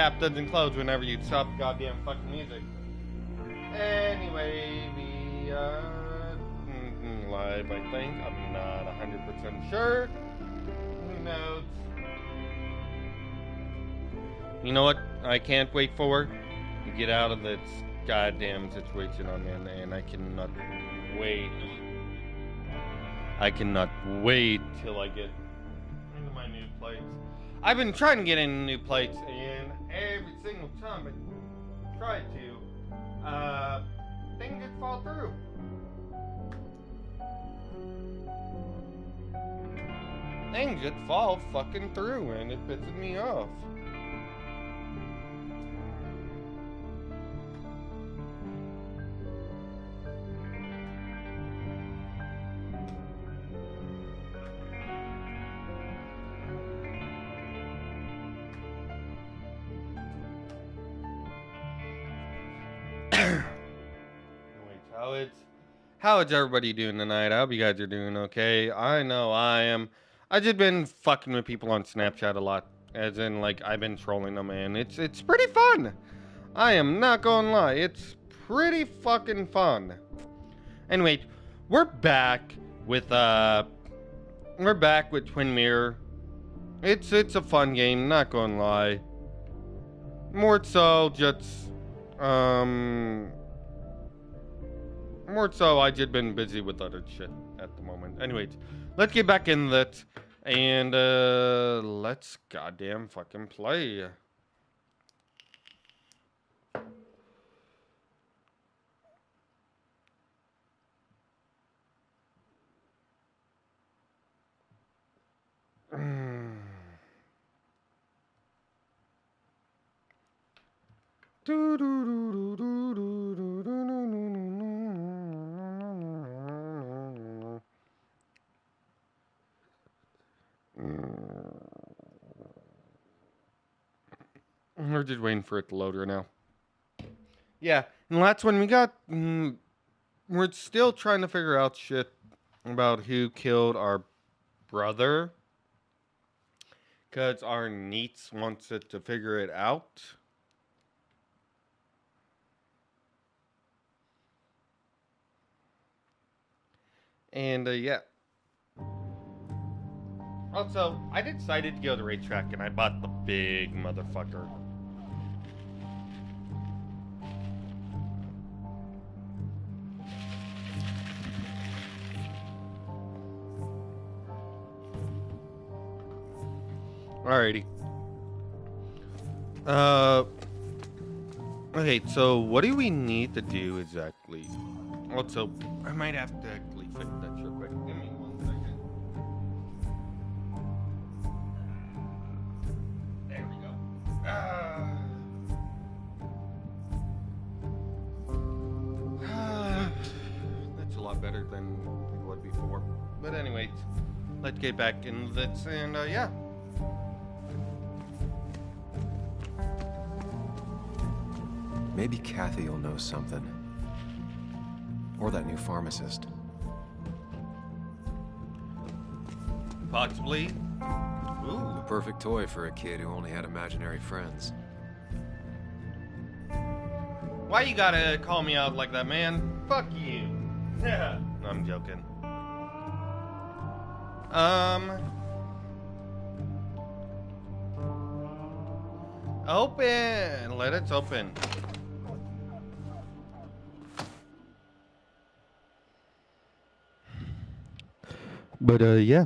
app doesn't close whenever you stop the goddamn fucking music. Anyway, we live, I think. I'm not 100% sure. Who knows? You know what I can't wait for? To get out of this goddamn situation I'm in, and I cannot wait. I cannot wait till I get into my new plates. I've been trying to get into new plates, and every single time I try to, things just fall through. Things just fall fucking through, and it pisses me off. How is everybody doing tonight? I hope you guys are doing okay. I know I am. I just been fucking with people on Snapchat a lot. As in, like, I've been trolling them, and it's pretty fun. I am not gonna lie. It's pretty fucking fun. Anyway, we're back with Twin Mirror. It's a fun game, not gonna lie. More so I just been busy with other shit at the moment. Anyways, let's get back in that, and let's goddamn fucking play. We're just waiting for it to load right now. Yeah, and that's when we got. We're still trying to figure out shit about who killed our brother, because our niece wants it to figure it out. And yeah. Also, I decided to go to the racetrack, and I bought the big motherfucker. Alrighty. Okay, so what do we need to do exactly? Also, I might have to actually fix that real quick. Give me 1 second. There we go. That's a lot better than it was before. But anyways, let's get back in this, and yeah. Maybe Kathy will know something. Or that new pharmacist. Possibly. Ooh. The perfect toy for a kid who only had imaginary friends. Why you gotta call me out like that, man? Fuck you. Yeah. No, I'm joking. Open. Let it open. But yeah.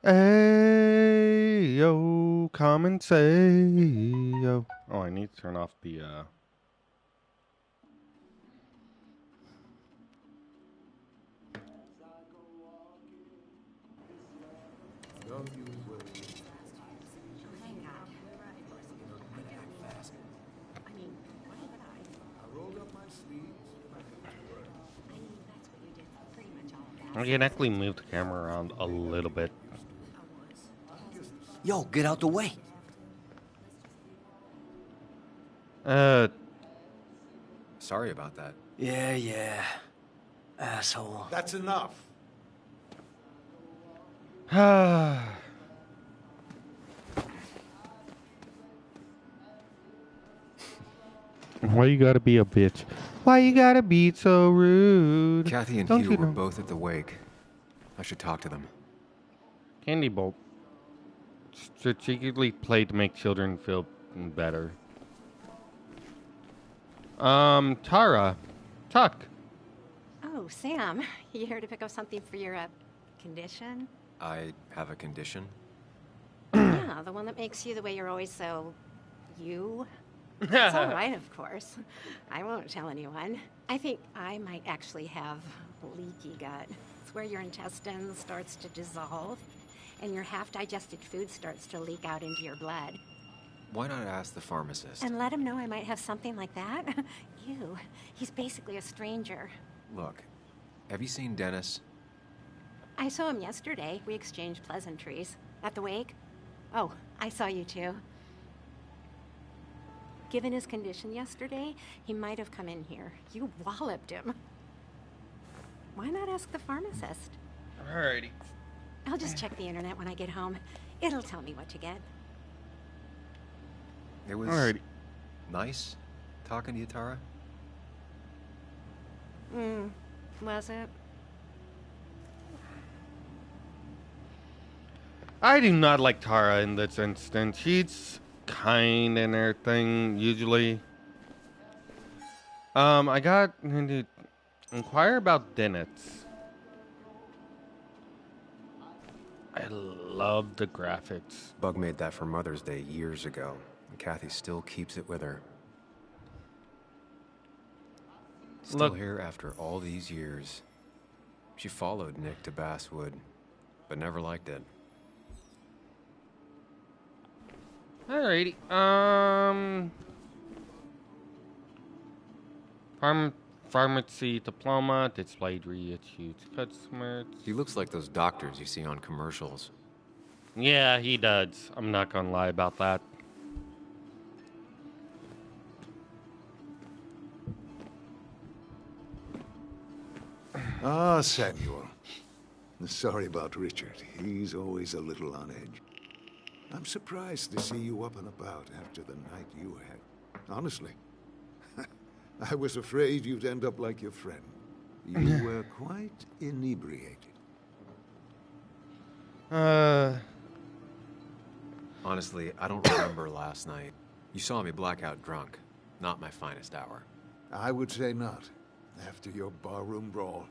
Hey yo, come and say yo. Oh, I need to turn off the I can actually move the camera around a little bit. Yo, get out the way. Sorry about that. Yeah. Asshole. That's enough. Why you gotta be a bitch? Why you gotta be so rude? Kathy and Don't Hugh you were know? both at the wake. I should talk to them. Candy Bolt. Strategically played to make children feel better. Tara. Tuck. Oh, Sam, you here to pick up something for your, condition? I have a condition. Yeah, the one that makes you the way you're always so... you? It's all right, of course. I won't tell anyone. I think I might actually have leaky gut. It's where your intestines starts to dissolve, and your half-digested food starts to leak out into your blood. Why not ask the pharmacist? And let him know I might have something like that? Ew, he's basically a stranger. Look, have you seen Dennis? I saw him yesterday. We exchanged pleasantries. At the wake? Oh, I saw you too. Given his condition yesterday, he might have come in here. You walloped him. Why not ask the pharmacist? Alrighty. I'll just check the internet when I get home. It'll tell me what to get. It was Alrighty. nice talking to you, Tara. Was it? I do not like Tara in this instance. She's kind and everything, usually. I got to inquire about Dennett's. I love the graphics. Bug made that for Mother's Day years ago, and Kathy still keeps it with her. Still Look. here after all these years. She followed Nick to Basswood, but never liked it. Alrighty. Pharmacy diploma displayed reissued customers. He looks like those doctors you see on commercials. Yeah, he does. I'm not gonna lie about that. Ah, Samuel. Sorry about Richard. He's always a little on edge. I'm surprised to see you up and about after the night you had. Honestly. I was afraid you'd end up like your friend. You were quite inebriated. Honestly, I don't remember last night. You saw me blackout drunk. Not my finest hour. I would say not. After your barroom brawl.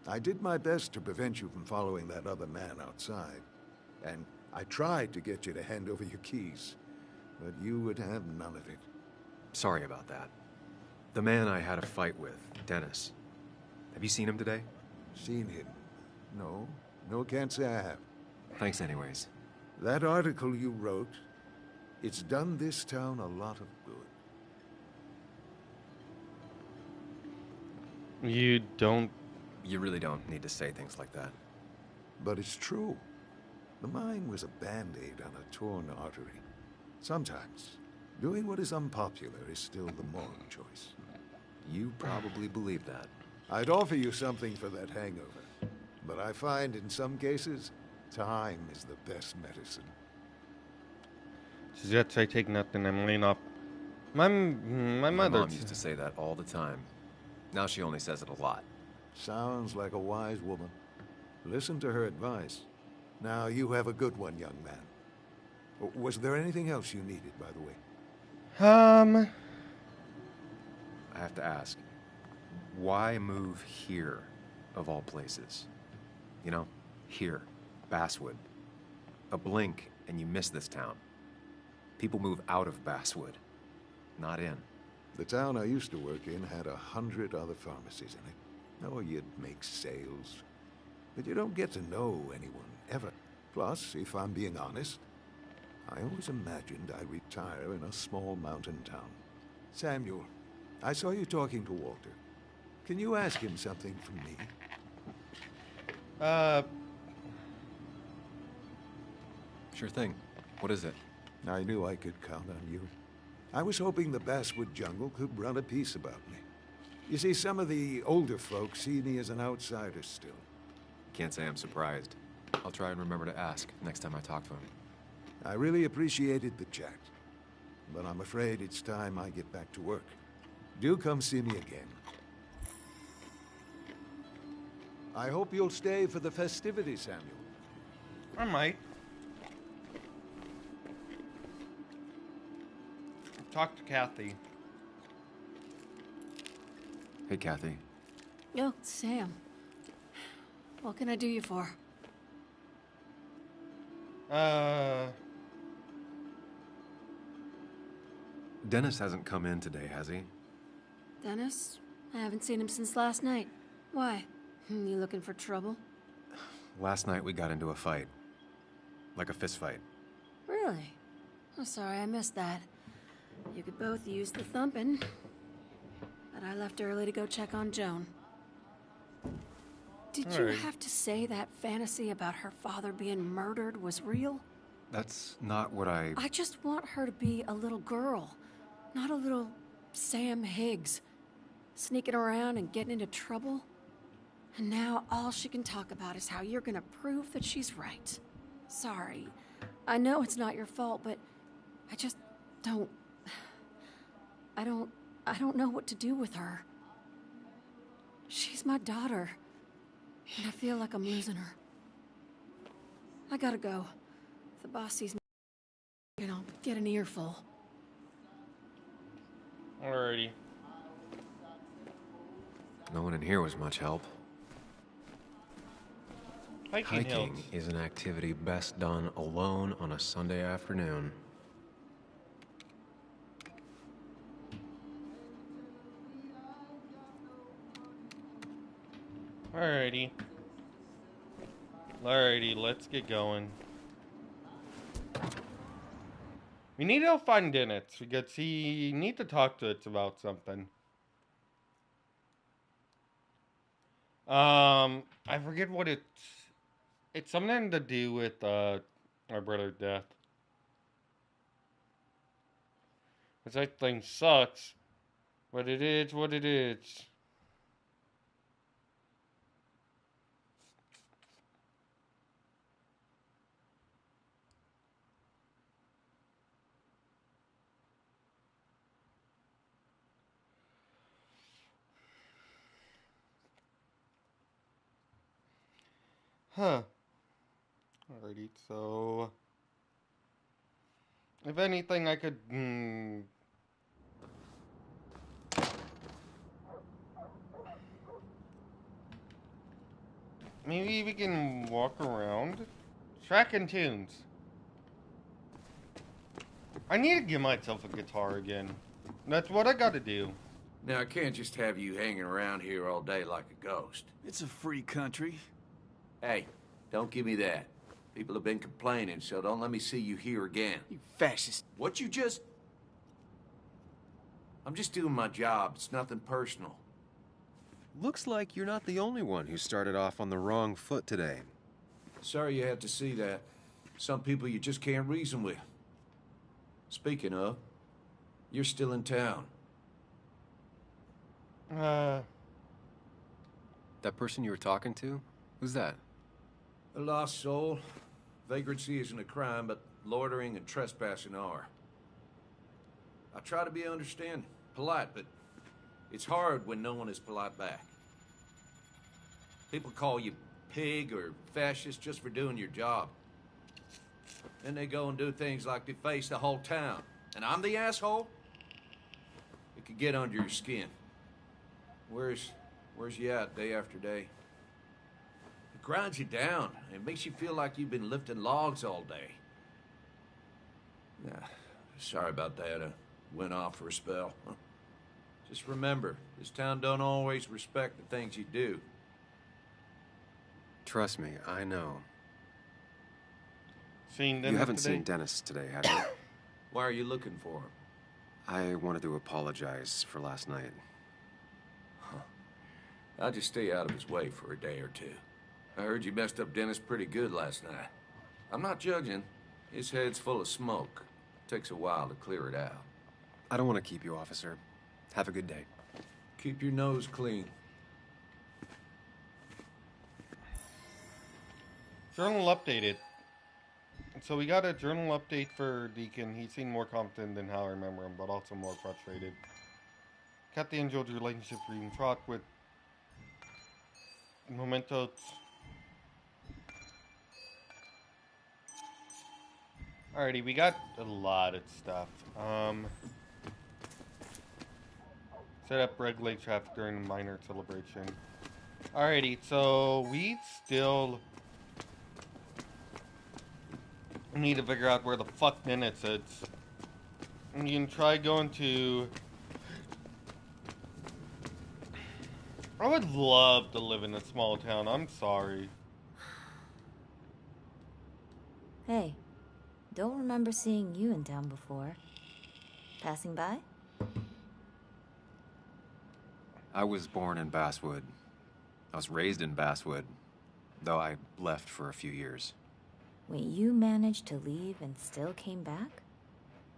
I did my best to prevent you from following that other man outside. And I tried to get you to hand over your keys. But you would have none of it. Sorry about that. The man I had a fight with, Dennis. Have you seen him today? Seen him? No. No, can't say I have. Thanks anyways. That article you wrote, it's done this town a lot of good. You don't. You really don't need to say things like that. But it's true. The mine was a band-aid on a torn artery. Sometimes, doing what is unpopular is still the moral choice. You probably believe that. I'd offer you something for that hangover. But I find in some cases, time is the best medicine. Suggests I take nothing. I'm laying off. My My mother mom used to say that all the time. Now she only says it a lot. Sounds like a wise woman. Listen to her advice. Now, you have a good one, young man. Was there anything else you needed, by the way? I have to ask, why move here, of all places? You know, here, Basswood. A blink and you miss this town. People move out of Basswood, not in. The town I used to work in had 100 other pharmacies in it. Oh, you'd make sales. But you don't get to know anyone, ever. Plus, if I'm being honest, I always imagined I'd retire in a small mountain town. Samuel, I saw you talking to Walter. Can you ask him something from me? Sure thing. What is it? I knew I could count on you. I was hoping the Basswood Jungle could run a piece about me. You see, some of the older folks see me as an outsider still. Can't say I'm surprised. I'll try and remember to ask next time I talk to him. I really appreciated the chat. But I'm afraid it's time I get back to work. Do come see me again. I hope you'll stay for the festivities, Samuel. I might. Talk to Kathy. Hey, Kathy. Oh, Sam. What can I do you for? Dennis hasn't come in today, has he? Dennis? I haven't seen him since last night. Why? You looking for trouble? Last night we got into a fight. Like a fist fight. Really? I'm sorry I missed that. You could both use the thumping. But I left early to go check on Joan. Did you have to say that fantasy about her father being murdered was real? That's not what I just want her to be a little girl, not a little Sam Higgs, sneaking around and getting into trouble. And now all she can talk about is how you're gonna prove that she's right. Sorry. I know it's not your fault, but I just don't... I don't know what to do with her. She's my daughter, and I feel like I'm losing her. I gotta go. If the boss sees me, I'll get an earful. Alrighty. No one in here was much help. Hiking is an activity best done alone on a Sunday afternoon. Alrighty. Alrighty, let's get going. We need to find Dennis because he need to talk to us about something. I forget what it's something to do with our brother's death. Which I think sucks, but it is what it is. Huh. Alrighty, so... If anything, I could... Maybe we can walk around? Track and tunes. I need to give myself a guitar again. That's what I gotta do. Now, I can't just have you hanging around here all day like a ghost. It's a free country. Hey, don't give me that. People have been complaining, so don't let me see you here again. You fascist. What you just... I'm just doing my job. It's nothing personal. Looks like you're not the only one who started off on the wrong foot today. Sorry you had to see that. Some people you just can't reason with. Speaking of, you're still in town. That person you were talking to? Who's that? A lost soul. Vagrancy isn't a crime, but loitering and trespassing are. I try to be understanding, polite, but it's hard when no one is polite back. People call you pig or fascist just for doing your job. Then they go and do things like deface the whole town. And I'm the asshole? It could get under your skin. Where's you at day after day? It grinds you down. It makes you feel like you've been lifting logs all day. Sorry about that. I went off for a spell. Just remember, this town don't always respect the things you do. Trust me, I know. Seen Dennis You haven't today? seen Dennis today, have you? Why are you looking for him? I wanted to apologize for last night. I'll just stay out of his way for a day or two. I heard you messed up Dennis pretty good last night. I'm not judging. His head's full of smoke. Takes a while to clear it out. I don't want to keep you, officer. Have a good day. Keep your nose clean. Journal updated. So we got a journal update for Deacon. He seemed more confident than how I remember him, but also more frustrated. Cut the enjoyed relationship being fraught with mementos. Alrighty, we got a lot of stuff. Set up regulate traffic during a minor celebration. Alrighty, so we still need to figure out where the fuck Ninitz is. And you can try going to... I would love to live in a small town, I'm sorry. Hey, don't remember seeing you in town before. Passing by? I was born in Basswood. I was raised in Basswood, though I left for a few years. Wait, you managed to leave and still came back?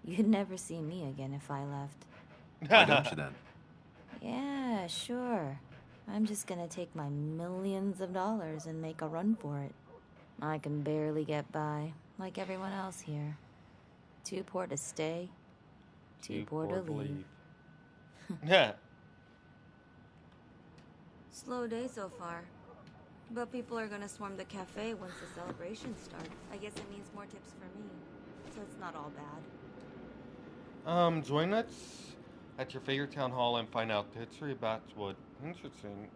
You'd never see me again if I left. Why don't you then? Yeah, sure. I'm just gonna take my millions of dollars and make a run for it. I can barely get by, like everyone else here. Too poor to stay, too poor to leave. Yeah. Slow day so far. But people are gonna swarm the cafe once the celebrations start. I guess it means more tips for me. So it's not all bad. Join us at your favorite town hall and find out the history of Basswood. Interesting.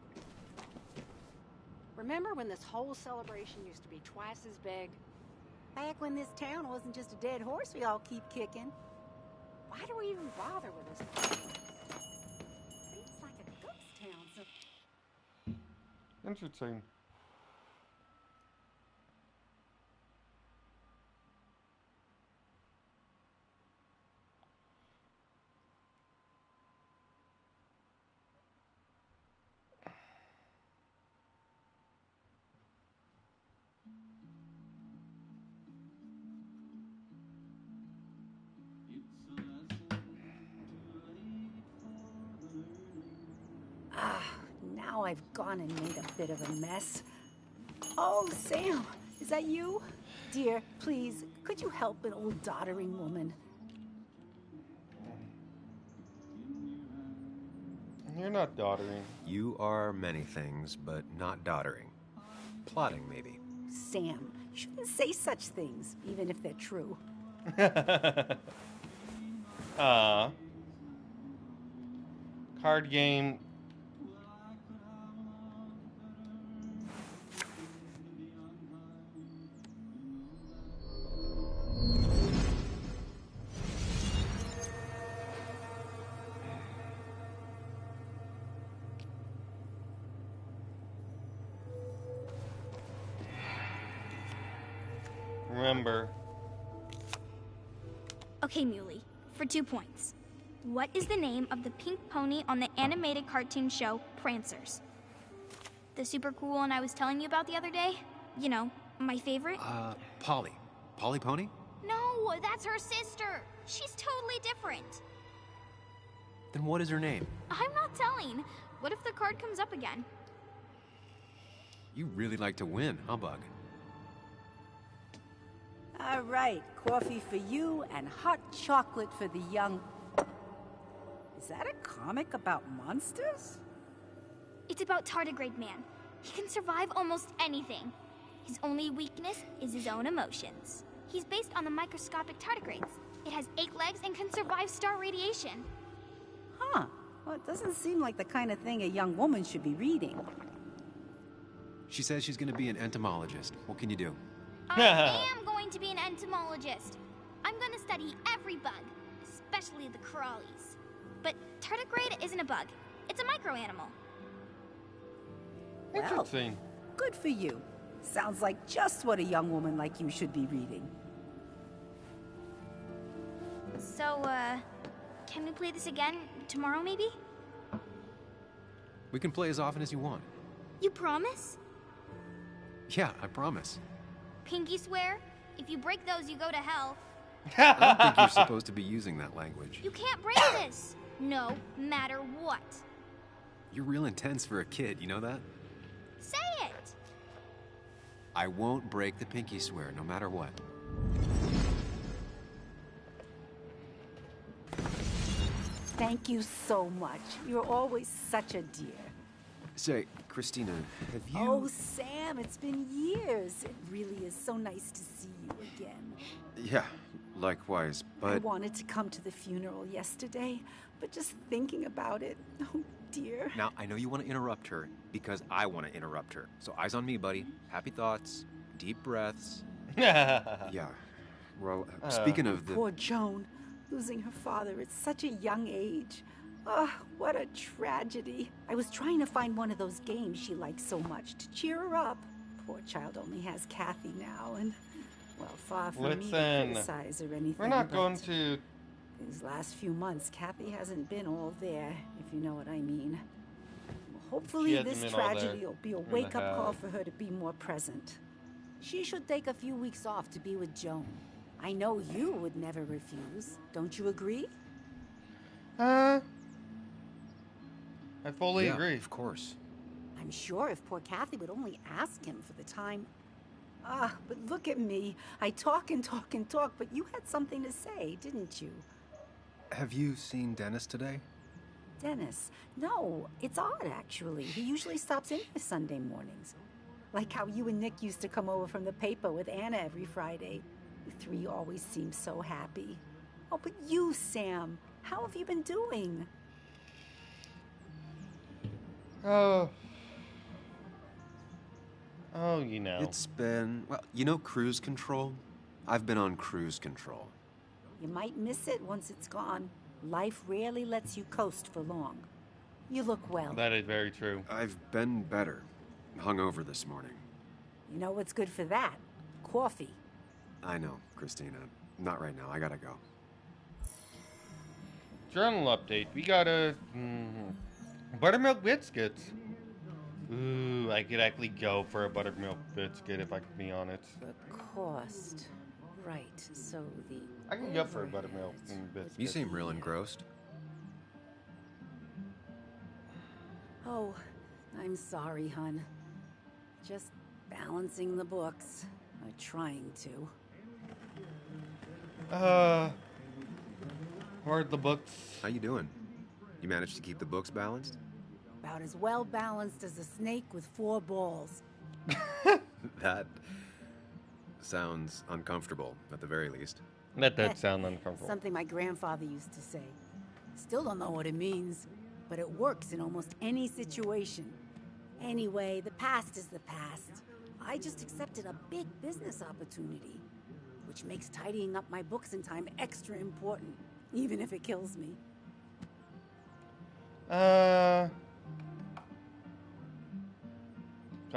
Remember when this whole celebration used to be twice as big? Back when this town wasn't just a dead horse we all keep kicking. Why do we even bother with this place? It's like a ghost town. So Interesting. Now I've gone and made a bit of a mess. Oh, Sam, is that you? Dear, please, could you help an old doddering woman? You're not doddering. You are many things, but not doddering. Plotting, maybe. Sam, you shouldn't say such things, even if they're true. Card game. Remember. Okay, Muley, for 2 points. What is the name of the pink pony on the animated cartoon show Prancers? The super cool one I was telling you about the other day? You know, my favorite? Polly. Polly Pony? No, that's her sister. She's totally different. Then what is her name? I'm not telling. What if the card comes up again? You really like to win, huh, Bug? All right, coffee for you and hot chocolate for the young... Is that a comic about monsters? It's about Tardigrade Man. He can survive almost anything. His only weakness is his own emotions. He's based on the microscopic tardigrades. It has 8 legs and can survive star radiation. Huh. Well, it doesn't seem like the kind of thing a young woman should be reading. She says she's going to be an entomologist. What can you do? I am going to be an entomologist. I'm going to study every bug, especially the crawlies. But tardigrade isn't a bug. It's a microanimal. Interesting. Good for you. Sounds like just what a young woman like you should be reading. So, can we play this again tomorrow, maybe? We can play as often as you want. You promise? Yeah, I promise. Pinky swear? If you break those, you go to hell. I don't think you're supposed to be using that language. You can't break this. No matter what. You're real intense for a kid, you know that? Say it. I won't break the pinky swear, no matter what. Thank you so much. You're always such a dear. Say, Christina, have you... Oh, Sam, it's been years. It really is so nice to see you again. Yeah, likewise, but... I wanted to come to the funeral yesterday, but just thinking about it, oh dear. Now, I know you want to interrupt her, because I want to interrupt her. So eyes on me, buddy. Happy thoughts, deep breaths. Yeah. Well, speaking of the... Poor Joan, losing her father at such a young age. Ah, what a tragedy. I was trying to find one of those games she likes so much to cheer her up. Poor child only has Kathy now, and, well, far from me to criticize or anything. We're not going to... These last few months, Kathy hasn't been all there, if you know what I mean. Well, hopefully this tragedy will be a wake-up call for her to be more present. She should take a few weeks off to be with Joan. I know you would never refuse. Don't you agree? I fully agree. Of course. I'm sure if poor Kathy would only ask him for the time. Ah, but look at me. I talk and talk and talk, but you had something to say, didn't you? Have you seen Dennis today? Dennis? No, it's odd, actually. He usually stops in for Sunday mornings. Like how you and Nick used to come over from the paper with Anna every Friday. You three always seem so happy. Oh, but you, Sam, how have you been doing? Oh, you know. It's been, well, you know cruise control? I've been on cruise control. You might miss it once it's gone. Life rarely lets you coast for long. You look well. That is very true. I've been better. Hungover this morning. You know what's good for that? Coffee. I know, Christina. Not right now. I gotta go. Journal update. We got a buttermilk biscuits. Ooh, I could actually go for a buttermilk biscuit if I can be honest. The cost. Right, so the... I can go for a buttermilk biscuit. You seem real engrossed. Oh, I'm sorry, hun. Just balancing the books. Or trying to. Where are the books? How you doing? You managed to keep the books balanced? About as well balanced as a snake with 4 balls. That sounds uncomfortable, at the very least. That does sound uncomfortable. Something my grandfather used to say. Still don't know what it means, but it works in almost any situation. Anyway, the past is the past. I just accepted a big business opportunity, which makes tidying up my books in time extra important, even if it kills me. Got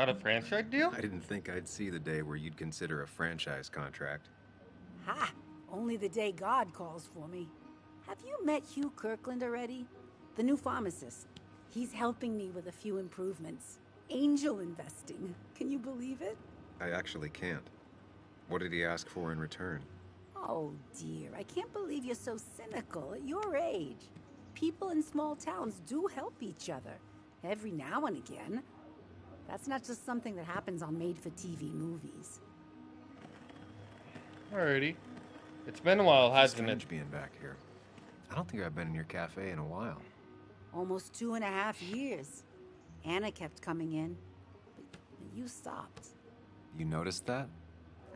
a franchise deal? I didn't think I'd see the day where you'd consider a franchise contract. Ha! Only the day God calls for me. Have you met Hugh Kirkland already? The new pharmacist. He's helping me with a few improvements. Angel investing. Can you believe it? I actually can't. What did he ask for in return? Oh dear, I can't believe you're so cynical at your age. People in small towns do help each other. Every now and again. That's not just something that happens on made-for-TV movies. Alrighty. It's been a while, hasn't it? Strange being back here. I don't think I've been in your cafe in a while. Almost 2.5 years. Anna kept coming in, but you stopped. You noticed that?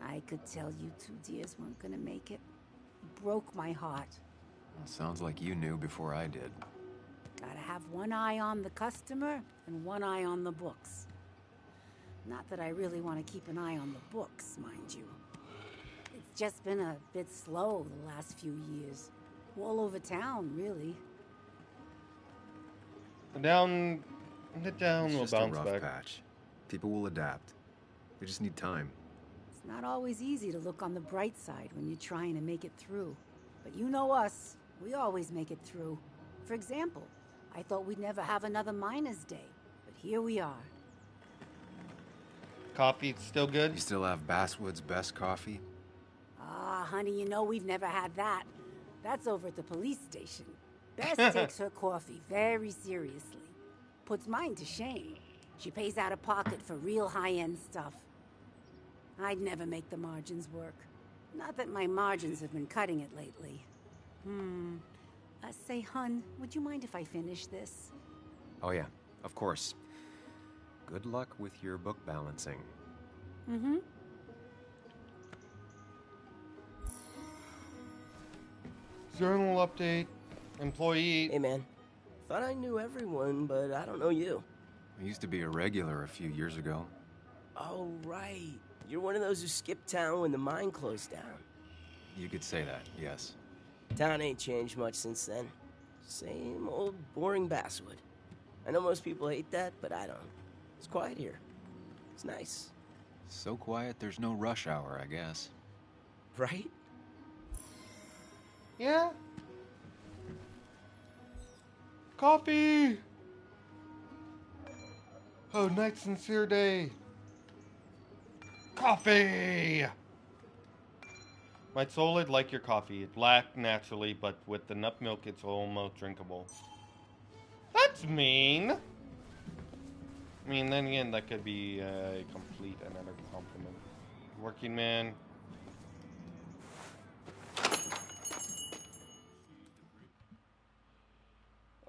I could tell you 2 dears weren't gonna make it. It broke my heart. Well, sounds like you knew before I did. Gotta have one eye on the customer and one eye on the books. Not that I really want to keep an eye on the books, mind you. It's just been a bit slow the last few years. All over town, really. The down will It's just bounce a rough back. patch. People will adapt. We just need time. It's not always easy to look on the bright side when you're trying to make it through. But you know us. We always make it through. For example, I thought we'd never have another Miners' Day. But here we are. Coffee still good? You still have Basswood's best coffee? Ah, honey, you know we've never had that. That's over at the police station. Bess takes her coffee very seriously. Puts mine to shame. She pays out of pocket for real high-end stuff. I'd never make the margins work. Not that my margins have been cutting it lately. Say, hun, would you mind if I finish this? Oh, yeah, of course. Good luck with your book balancing. Mm-hmm. Journal update. Employee. Hey, man. Thought I knew everyone, but I don't know you. I used to be a regular a few years ago. Oh, right. You're one of those who skipped town when the mine closed down. You could say that, yes. Town ain't changed much since then. Same old boring Basswood. I know most people hate that, but I don't. It's quiet here. It's nice. So quiet there's no rush hour, I guess. Right? Yeah. Coffee. Oh, night sincere day. Coffee. Might solid like your coffee. It's black naturally, but with the nut milk, it's almost drinkable. That's mean. I mean, then again, that could be a complete and utter compliment. Working man.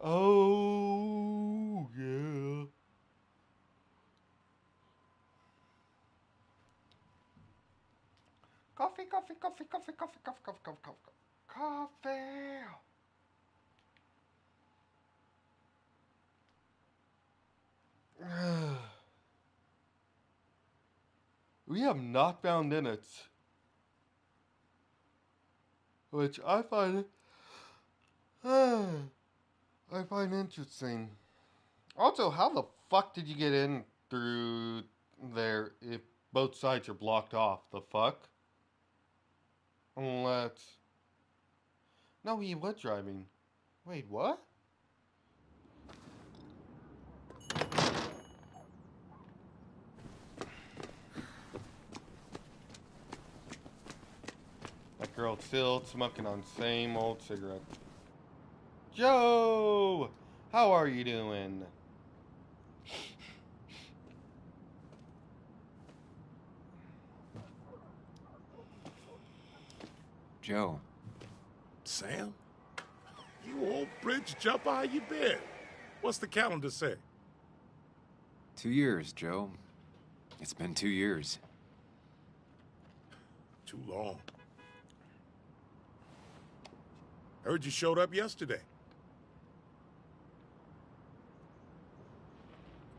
Oh, yeah. Coffee, coffee, coffee, coffee, coffee, coffee, coffee, coffee, coffee, coffee. We have not found innards, which I find interesting. Also, how the fuck did you get in through there if both sides are blocked off? The fuck? Unless... No, he was driving. Wait, what? That girl still smoking on same old cigarette. Joe! How are you doing? Joe. Sam? You old bridge jumper, how you been? What's the calendar say? 2 years, Joe. It's been 2 years. Too long. Heard you showed up yesterday.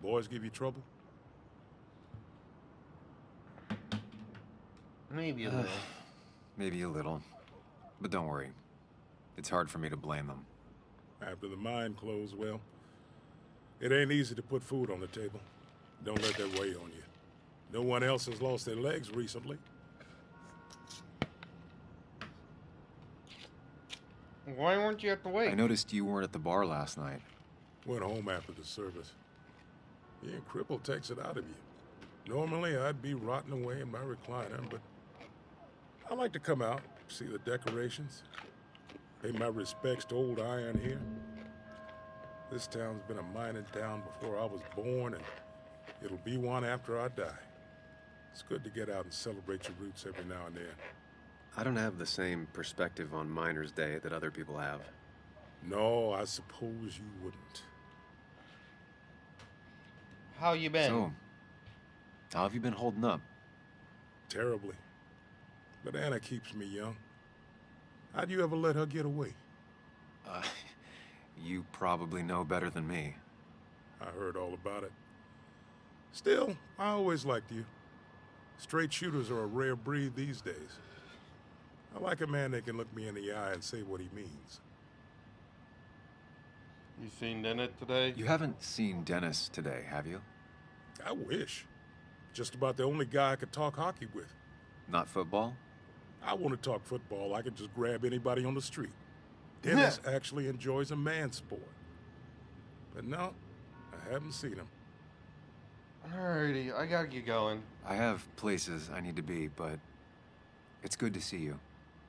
Boys give you trouble? Maybe a little. Maybe a little. But don't worry. It's hard for me to blame them. After the mine closed, well, it ain't easy to put food on the table. Don't let that weigh on you. No one else has lost their legs recently. Why weren't you at the wake? I noticed you weren't at the bar last night. Went home after the service. Being crippled takes it out of you. Normally, I'd be rotting away in my recliner, but I like to come out, see the decorations, pay my respects to old Iron here. This town's been a mining town before I was born, and it'll be one after I die. It's good to get out and celebrate your roots every now and then. I don't have the same perspective on Miners' Day that other people have. No, I suppose you wouldn't. How you been? So, how have you been holding up? Terribly. But Anna keeps me young. How'd you ever let her get away? You probably know better than me. I heard all about it. Still, I always liked you. Straight shooters are a rare breed these days. I like a man that can look me in the eye and say what he means. You seen Dennis today? You haven't seen Dennis today, have you? I wish. Just about the only guy I could talk hockey with. Not football? I want to talk football. I could just grab anybody on the street. Dennis actually enjoys a man's sport. But no, I haven't seen him. Alrighty, I gotta get going. I have places I need to be, but it's good to see you.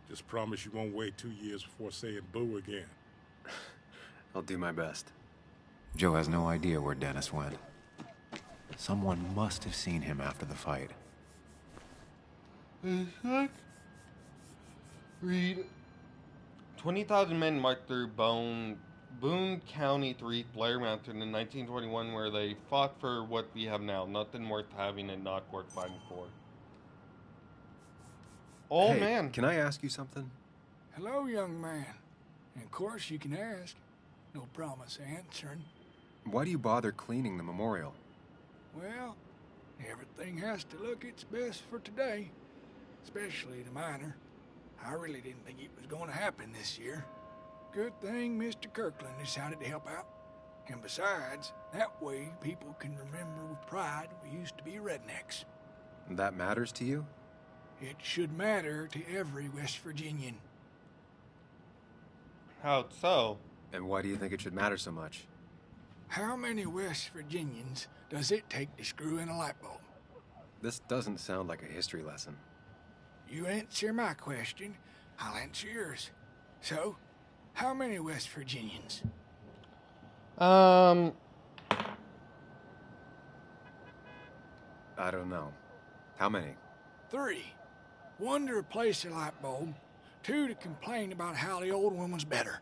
Just promise you won't wait 2 years before saying boo again. I'll do my best. Joe has no idea where Dennis went. Someone must have seen him after the fight. Read 20,000 men marched through Boone County to reach Blair Mountain in 1921, where they fought for what we have now. Nothing worth having and not worth fighting for. Oh, hey, man. Can I ask you something? Hello, young man. And of course you can ask. No promise answering. Why do you bother cleaning the memorial? Well, everything has to look its best for today. Especially the miner. I really didn't think it was going to happen this year. Good thing Mr. Kirkland decided to help out. And besides, that way people can remember with pride we used to be rednecks. That matters to you? It should matter to every West Virginian. How so? And why do you think it should matter so much? How many West Virginians does it take to screw in a light bulb? This doesn't sound like a history lesson. You answer my question, I'll answer yours. So, how many West Virginians? I don't know. How many? 3. 1 to replace a light bulb. 2 to complain about how the old one was better.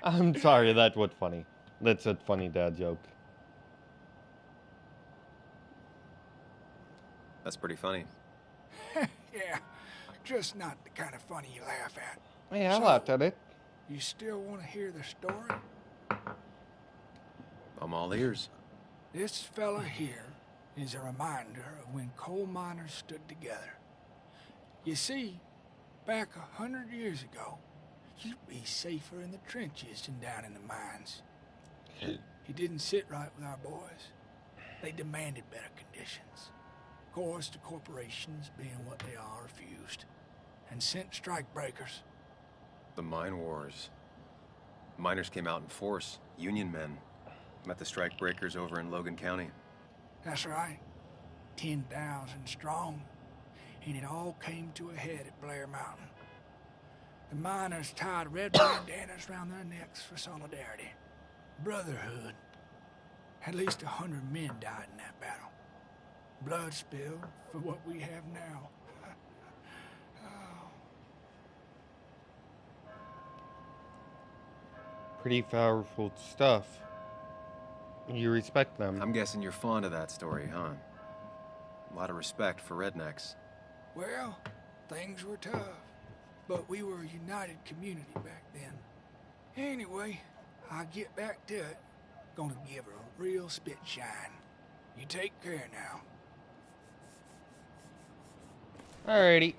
I'm sorry, that was funny. That's a funny dad joke. That's pretty funny. Yeah, just not the kind of funny you laugh at. Yeah, I laughed at it. You still want to hear the story? I'm all ears. This fella here is a reminder of when coal miners stood together. You see, back 100 years ago, you'd be safer in the trenches than down in the mines. He didn't sit right with our boys. They demanded better conditions. Of course, the corporations, being what they are, refused and sent strike breakers. The mine wars. Miners came out in force. Union men. Met the strike breakers over in Logan County. That's right. 10,000 strong. And it all came to a head at Blair Mountain. The miners tied red bandanas around their necks for solidarity. Brotherhood. At least 100 men died in that battle. Blood spilled for what we have now. Pretty powerful stuff. You respect them. I'm guessing you're fond of that story, huh? A lot of respect for rednecks. Well, things were tough, but we were a united community back then. Anyway, I'll get back to it. Gonna give her a real spit shine. You take care now. Alrighty,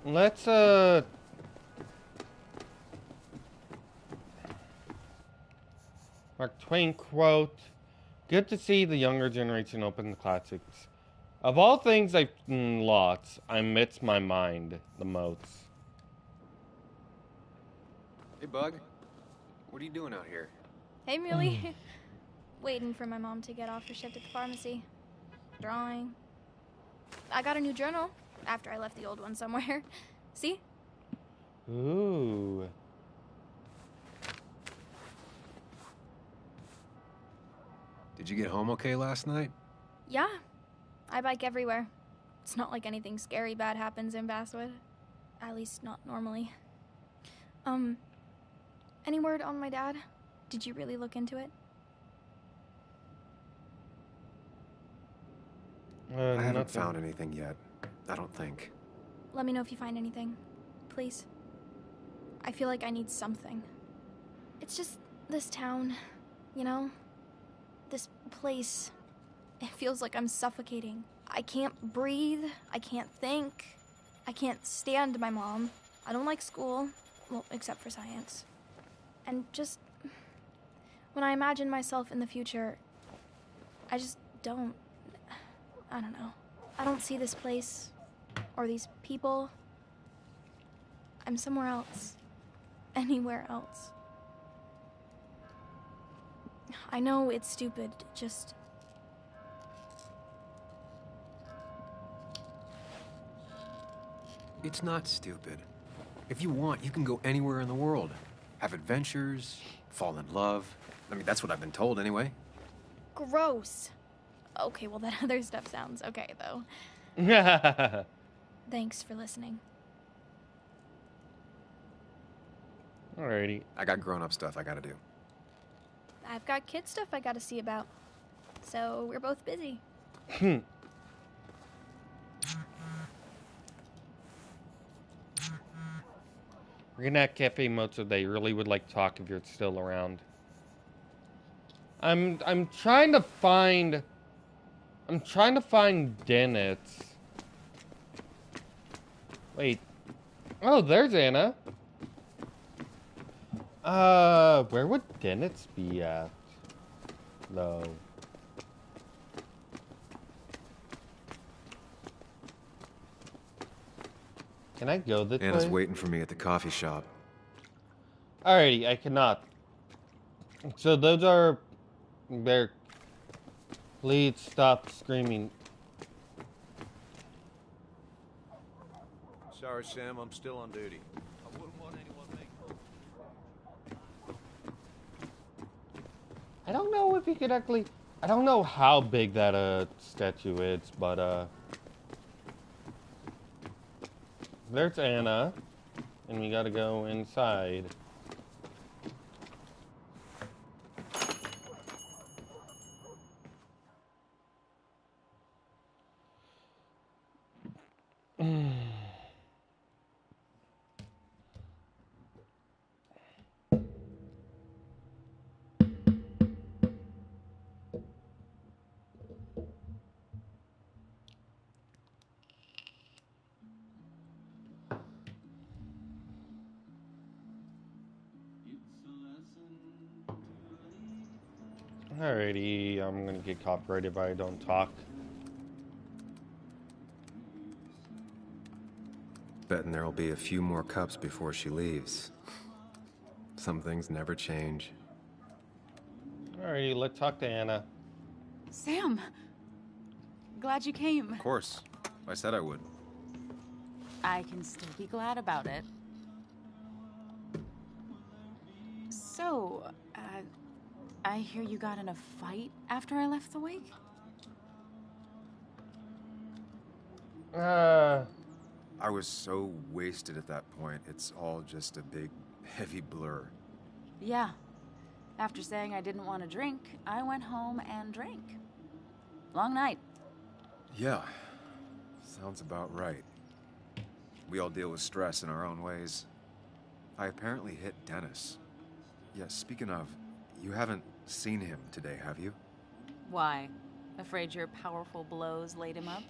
let's, Mark Twain quote, "Good to see the younger generation open the classics. Of all things I've lots, I miss my mind the most." Hey, Bug. What are you doing out here? Hey, Muley. Waiting for my mom to get off her shift at the pharmacy. Drawing. I got a new journal after I left the old one somewhere. See? Ooh. Did you get home okay last night? Yeah. I bike everywhere. It's not like anything scary bad happens in Basswood. At least not normally. Any word on my dad? Did you really look into it? I haven't found anything yet. I don't think. Let me know if you find anything. Please. I feel like I need something. It's just this town, you know? This place. It feels like I'm suffocating. I can't breathe. I can't think. I can't stand my mom. I don't like school. Well, except for science. And just... when I imagine myself in the future, I just don't... I don't know. I don't see this place, or these people. I'm somewhere else. Anywhere else. I know it's stupid, just... It's not stupid. If you want, you can go anywhere in the world. Have adventures, fall in love. I mean, that's what I've been told anyway. Gross. Okay, well, that other stuff sounds okay, though. Thanks for listening. Alrighty. I got grown-up stuff I gotta do. I've got kid stuff I gotta see about. So we're both busy. We're gonna have Cafe Mozo. They really would like to talk if you're still around. I'm trying to find Dennis. Wait. Oh, there's Anna. Where would Dennis be at? Though. Can I go this way? Anna's waiting for me at the coffee shop. Alrighty, I cannot. So those are their. Please stop screaming. Sorry, Sam, I'm still on duty. I wouldn't want anyone making... I don't know if you could actually. I don't know how big that statue is, but there's Anna, and we gotta go inside. Alrighty, I'm gonna get copyrighted if I don't talk. Betting there'll be a few more cups before she leaves. Some things never change. Alrighty, let's talk to Anna. Sam! Glad you came. Of course. I said I would. I can still be glad about it. So, I hear you got in a fight after I left the wake? I was so wasted at that point. It's all just a big, heavy blur. Yeah. After saying I didn't want to drink, I went home and drank. Long night. Yeah. Sounds about right. We all deal with stress in our own ways. I apparently hit Dennis. Yes, speaking of, you haven't seen him today, have you? Why? Afraid your powerful blows laid him up?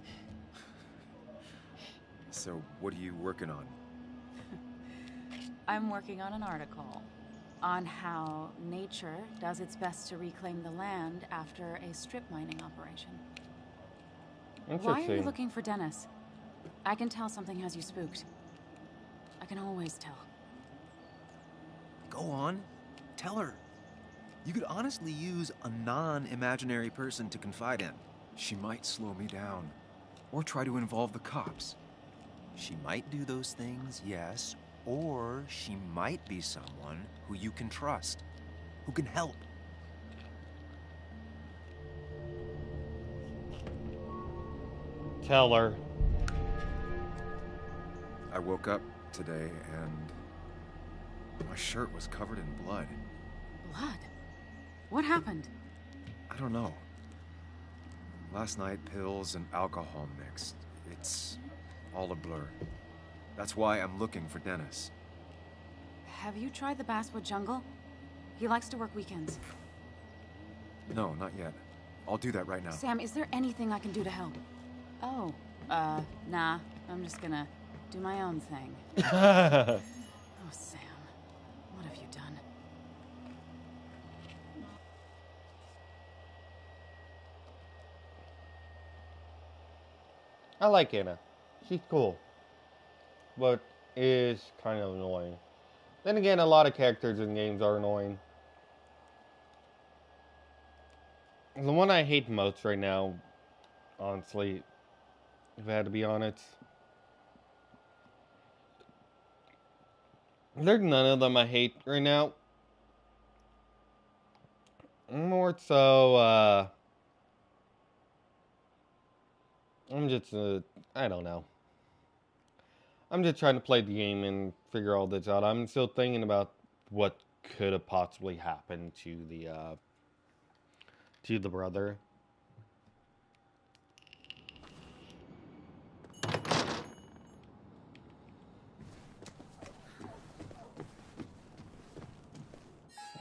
So, what are you working on? I'm working on an article on how nature does its best to reclaim the land after a strip mining operation. Why are you looking for Dennis? I can tell something has you spooked. I can always tell. Go on. Tell her. You could honestly use a non-imaginary person to confide in. She might slow me down. Or try to involve the cops. She might do those things, yes. Or she might be someone who you can trust. Who can help. Tell her. I woke up today and my shirt was covered in blood. Blood? What happened? I don't know. Last night, pills and alcohol mixed. It's all a blur. That's why I'm looking for Dennis. Have you tried the Basswood Jungle? He likes to work weekends. No, not yet. I'll do that right now. Sam, is there anything I can do to help? Oh, nah. I'm just gonna do my own thing. Oh, Sam. What have you done? I like Anna. She's cool. But is kind of annoying. Then again, a lot of characters in games are annoying. The one I hate most right now, honestly, if I had to be honest, there's none of them I hate right now. More so, I'm just, I don't know. I'm just trying to play the game and figure all this out. I'm still thinking about what could have possibly happened to the brother.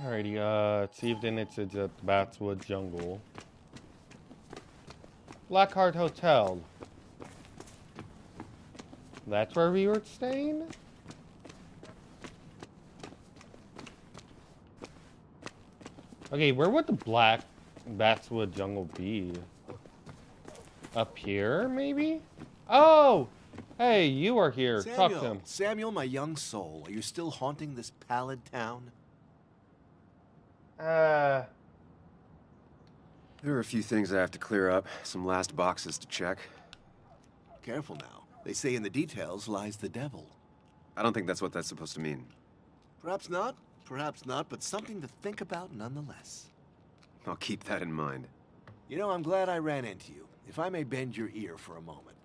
Alrighty, let's see if then it's at the Batswood Jungle. Blackheart Hotel. That's where we were staying? Okay, where would the Batswood Jungle be? Up here, maybe? Oh! Hey, you are here. Samuel, Talk to him. Samuel, my young soul, are you still haunting this pallid town? There are a few things I have to clear up. Some last boxes to check. Careful now. They say in the details lies the devil. I don't think that's what that's supposed to mean. Perhaps not, but something to think about nonetheless. I'll keep that in mind. You know, I'm glad I ran into you. If I may bend your ear for a moment.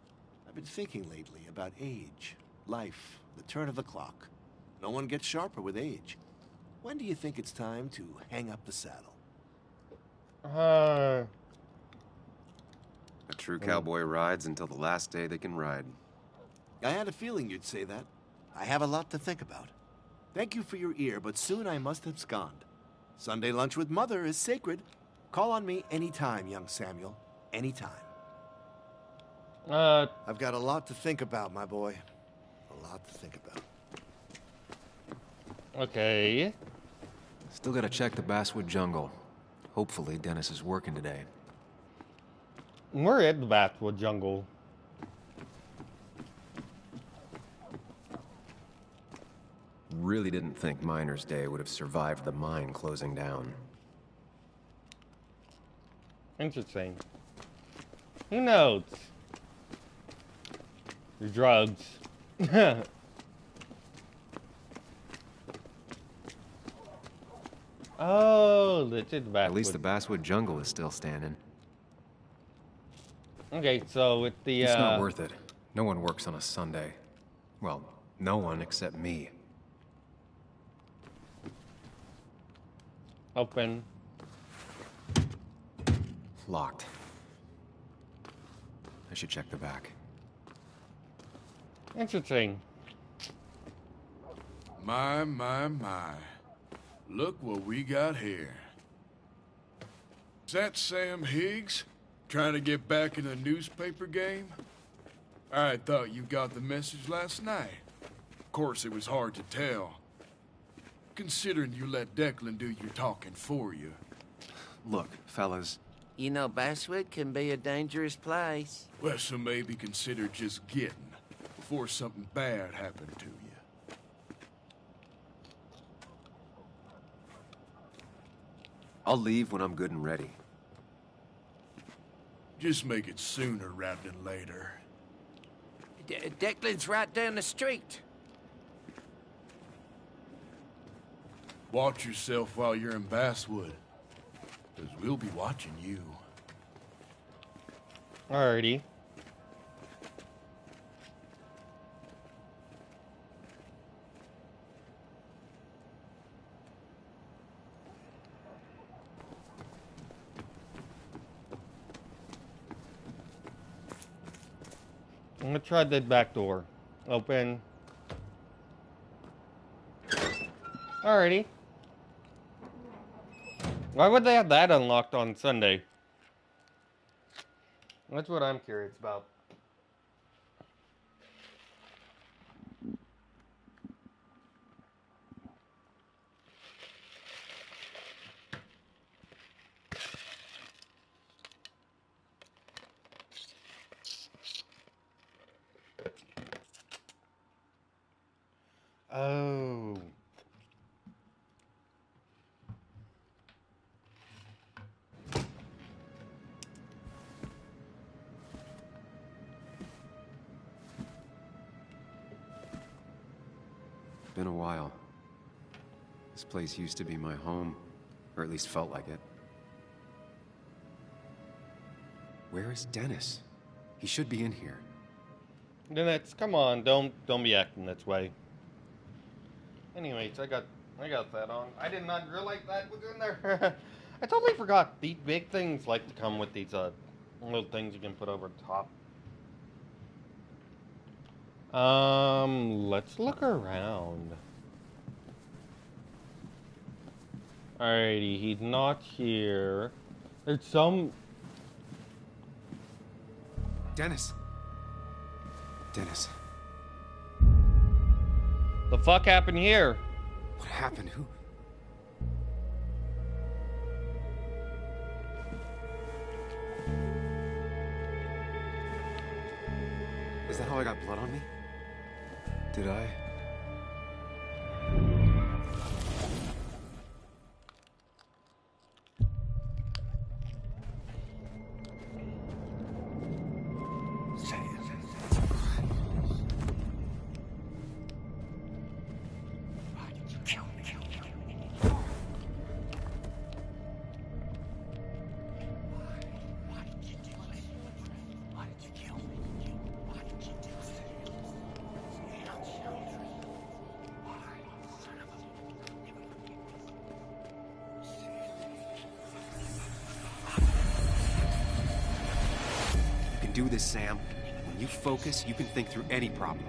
I've been thinking lately about age, life, the turn of the clock. No one gets sharper with age. When do you think it's time to hang up the saddle? A true cowboy rides until the last day they can ride. I had a feeling you'd say that. I have a lot to think about. Thank you for your ear, but soon I must abscond. Sunday lunch with Mother is sacred. Call on me anytime, young Samuel. Anytime. I've got a lot to think about, my boy. A lot to think about. Okay. Still gotta check the Basswood Jungle. Hopefully Dennis is working today. We're at the Basswood Jungle. Really didn't think Miner's Day would have survived the mine closing down. Interesting. Who knows? The drugs. Oh, legit Basswood. At least the Basswood Jungle is still standing. Okay, so with the It's not worth it. No one works on a Sunday. Well, no one except me. Open. Locked. I should check the back. Interesting. My. Look what we got here. Is that Sam Higgs? Trying to get back in the newspaper game? I thought you got the message last night. Of course, it was hard to tell. Considering you let Declan do your talking for you. Look, fellas. You know, Basswood can be a dangerous place. Well, so maybe consider just getting before something bad happened to you. I'll leave when I'm good and ready. Just make it sooner rather than later. Declan's right down the street. Watch yourself while you're in Basswood, because we'll be watching you. Alrighty. I'm gonna try that back door. Open. Alrighty. Why would they have that unlocked on Sunday? That's what I'm curious about. Oh. Been a while. This place used to be my home, or at least felt like it. Where is Dennis? He should be in here. Then that's come on, don't be acting this way. Anyways, I got that on. I did not realize that was in there. I totally forgot. These big things like to come with these little things you can put over the top. Let's look around. Alrighty, he's not here. There's some... Dennis. Dennis. The fuck happened here? What happened? Who? Is that how I got blood on me? Did I? Do this, Sam. When you focus, you can think through any problem.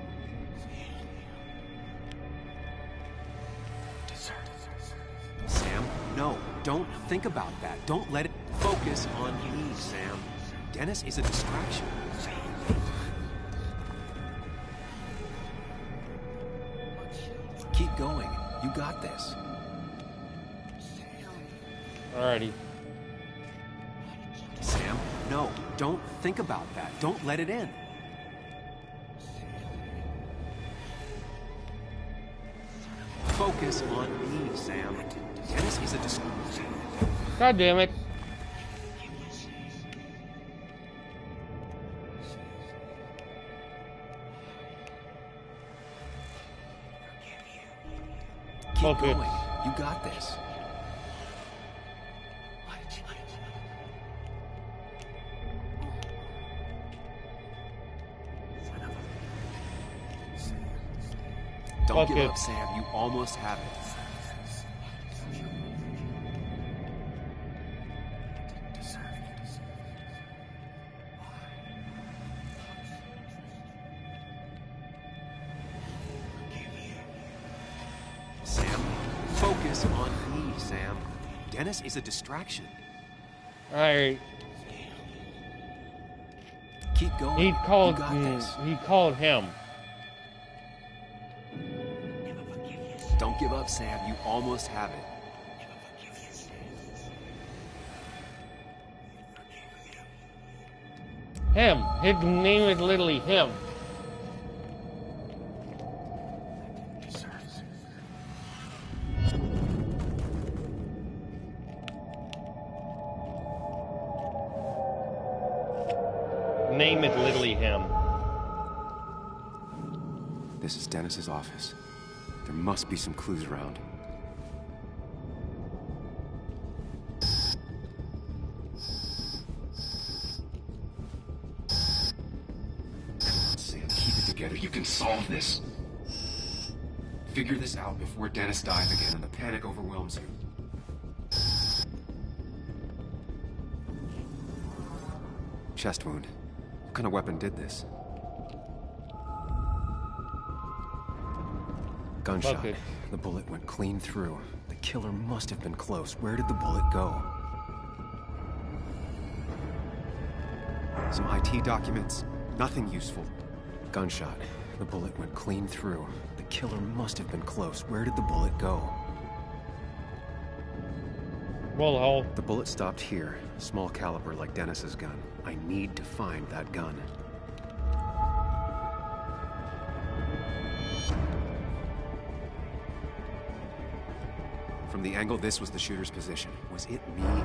Sam, no, don't think about that. Don't let it focus on me, Sam. Dennis is a distraction. Keep going. You got this. Alrighty. Sam, no, don't think about that. Don't let it in. Focus on me, Sam. Dennis is a distraction. God damn it. Keep going. You got this. Don't give up, Sam. You almost have it. Sam, focus on me, Sam. Dennis is a distraction. Alright. Keep going. He called him. Don't give up, Sam. You almost have it. Him. His name is literally him. Name is literally him. This is Dennis's office. There must be some clues around. Sam, keep it together. You can solve this. Figure this out before Dennis dies again and the panic overwhelms you. Chest wound. What kind of weapon did this? Gunshot. Bucket. The bullet went clean through. The killer must have been close. Where did the bullet go? Some IT documents. Nothing useful. Gunshot. The bullet went clean through. The killer must have been close. Where did the bullet go? Bullet hole. The bullet stopped here. Small caliber like Dennis's gun. I need to find that gun. From the angle this was the shooter's position. Was it me?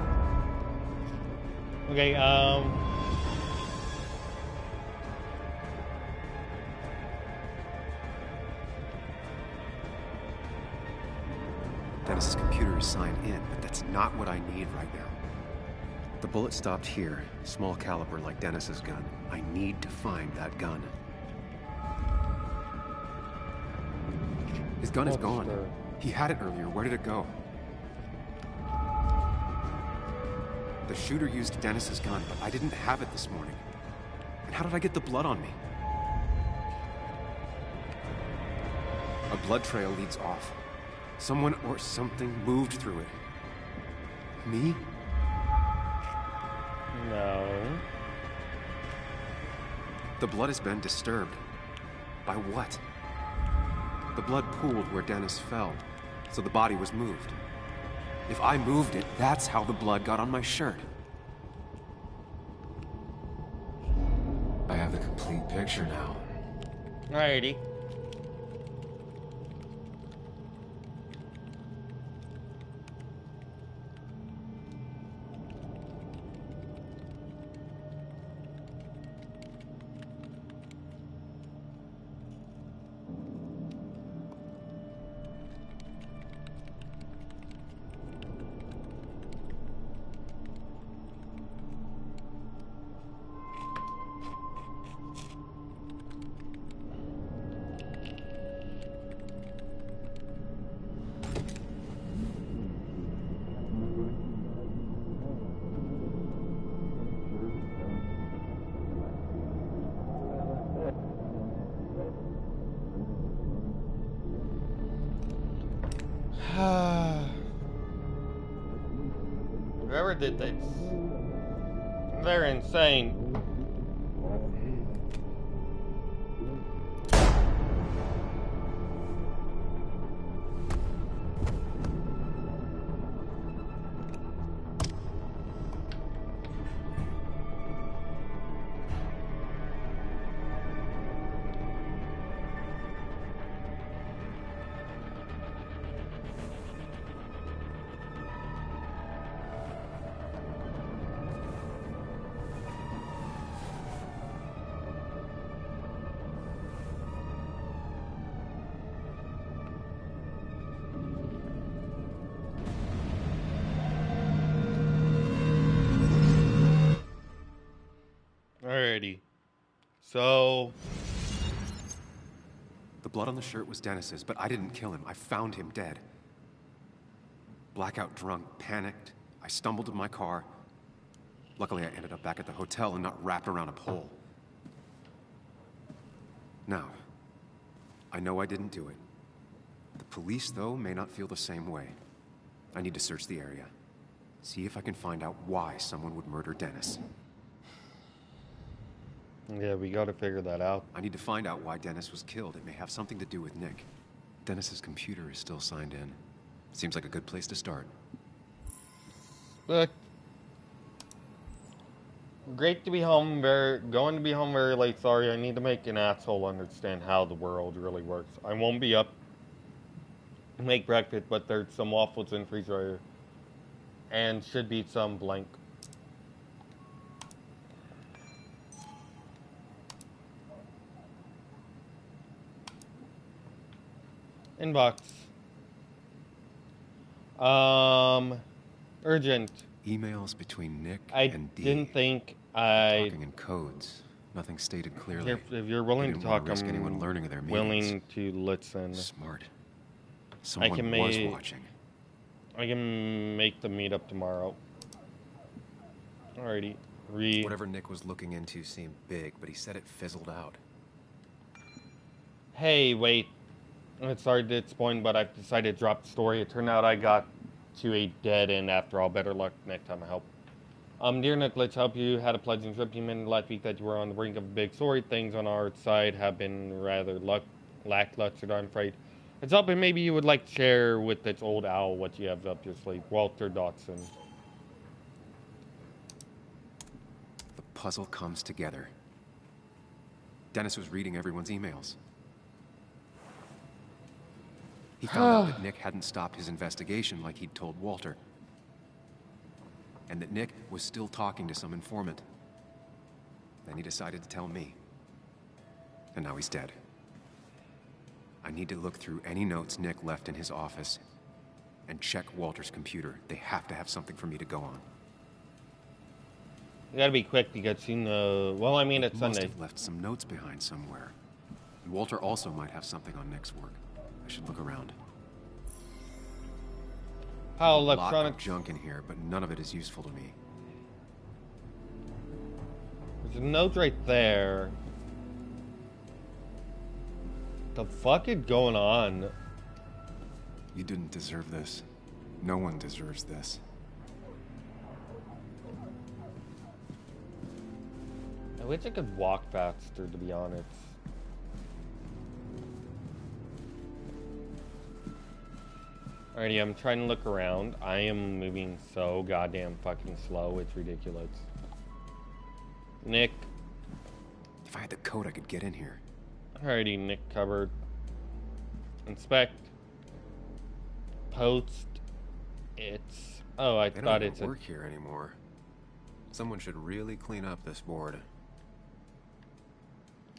Okay, Dennis's computer is signed in, but that's not what I need right now. The bullet stopped here. Small caliber like Dennis's gun. I need to find that gun. His gun is gone. He had it earlier. Where did it go? The shooter used Dennis's gun, but I didn't have it this morning. And how did I get the blood on me? A blood trail leads off. Someone or something moved through it. Me? No. The blood has been disturbed. By what? The blood pooled where Dennis fell, so the body was moved. If I moved it, that's how the blood got on my shirt. I have the complete picture now. Alrighty. Whoever did this, they're insane. Alrighty. So... The blood on the shirt was Dennis's, but I didn't kill him. I found him dead. Blackout drunk, panicked. I stumbled to my car. Luckily, I ended up back at the hotel and not wrapped around a pole. Now, I know I didn't do it. The police, though, may not feel the same way. I need to search the area. See if I can find out why someone would murder Dennis. Yeah, we gotta figure that out. I need to find out why Dennis was killed. It may have something to do with Nick. Dennis's computer is still signed in. Seems like a good place to start. Look. Great to be home, going to be home very late. Sorry, I need to make an asshole understand how the world really works. I won't be up to make breakfast, but there's some waffles in the freezer. And should be some blank. Inbox. Urgent. Emails between Nick and Dee. Didn't think I... Talking in codes. Nothing stated clearly. If you're willing to talk, I'm anyone learning of their willing to listen. Smart. Someone was watching. I can make the meetup tomorrow. Alrighty. Whatever Nick was looking into seemed big, but he said it fizzled out. Hey, wait. Sorry to disappoint, but I've decided to drop the story. It turned out I got to a dead end after all. Better luck next time I help. Dear Nick, let's help you. Had a pleasant trip. You mentioned last week that you were on the brink of a big story. Things on our side have been rather lackluster, I'm afraid. It's up, and maybe you would like to share with this old owl what you have up your sleeve. Walter Dodson. The puzzle comes together. Dennis was reading everyone's emails. He found out that Nick hadn't stopped his investigation like he'd told Walter. And that Nick was still talking to some informant. Then he decided to tell me. And now he's dead. I need to look through any notes Nick left in his office and check Walter's computer. They have to have something for me to go on. You gotta be quick because you know... Well, I mean, it's Sunday. Must have left some notes behind somewhere. And Walter also might have something on Nick's work. I I should look around. How There's a lot of electronics. junk in here, but none of it is useful to me. There's a note right there. The fuck is going on? You didn't deserve this. No one deserves this. I wish I could walk faster, to be honest. Alrighty, I'm trying to look around. I am moving so goddamn fucking slow, it's ridiculous. Nick. If I had the code, I could get in here. Alrighty, Nick cupboard. Inspect. Post. It's... Oh, I They thought don't it's even a... work here anymore. Someone should really clean up this board.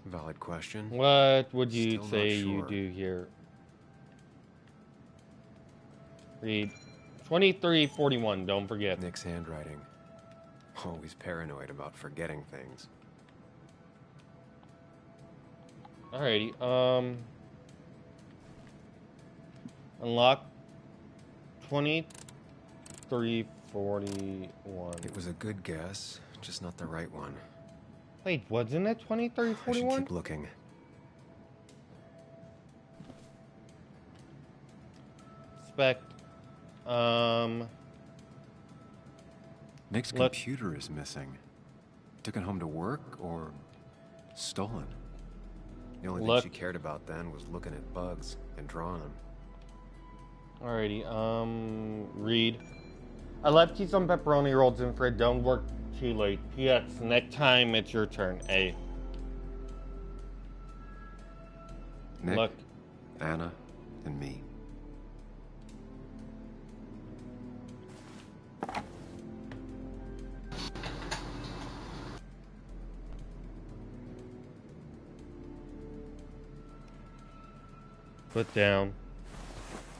Valid question. What would you Still not say you sure. do here? Read 2341, don't forget. Nick's handwriting. Always paranoid about forgetting things. Alrighty, unlock 2341. It was a good guess, just not the right one. Wait, wasn't it I should 2341? keep looking. Spec. Nick's Look. computer is missing. Took it home to work or stolen. The only Look. thing she cared about then was looking at bugs and drawing them. Alrighty, read. I left you some pepperoni rolls in fridge. Don't work too late. P.S. Next time it's your turn. A. Nick, Look. Anna, and me. Put down.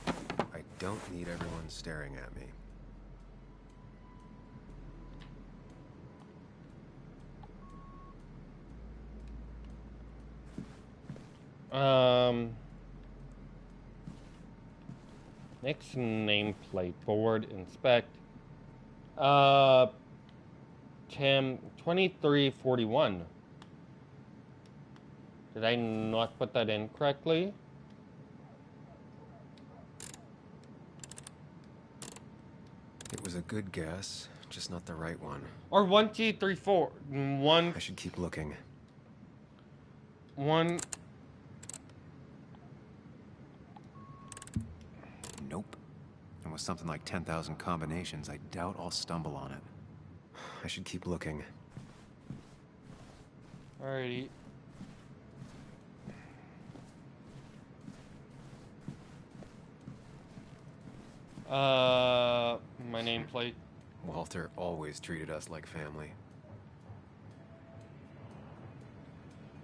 I don't need everyone staring at me. Next nameplate board inspect. Tim 2341. Did I not put that in correctly? It was a good guess, just not the right one. Or 1234. One. I should keep looking. One. Nope. And with something like 10,000 combinations, I doubt I'll stumble on it. I should keep looking. Alrighty. My nameplate. Walter always treated us like family.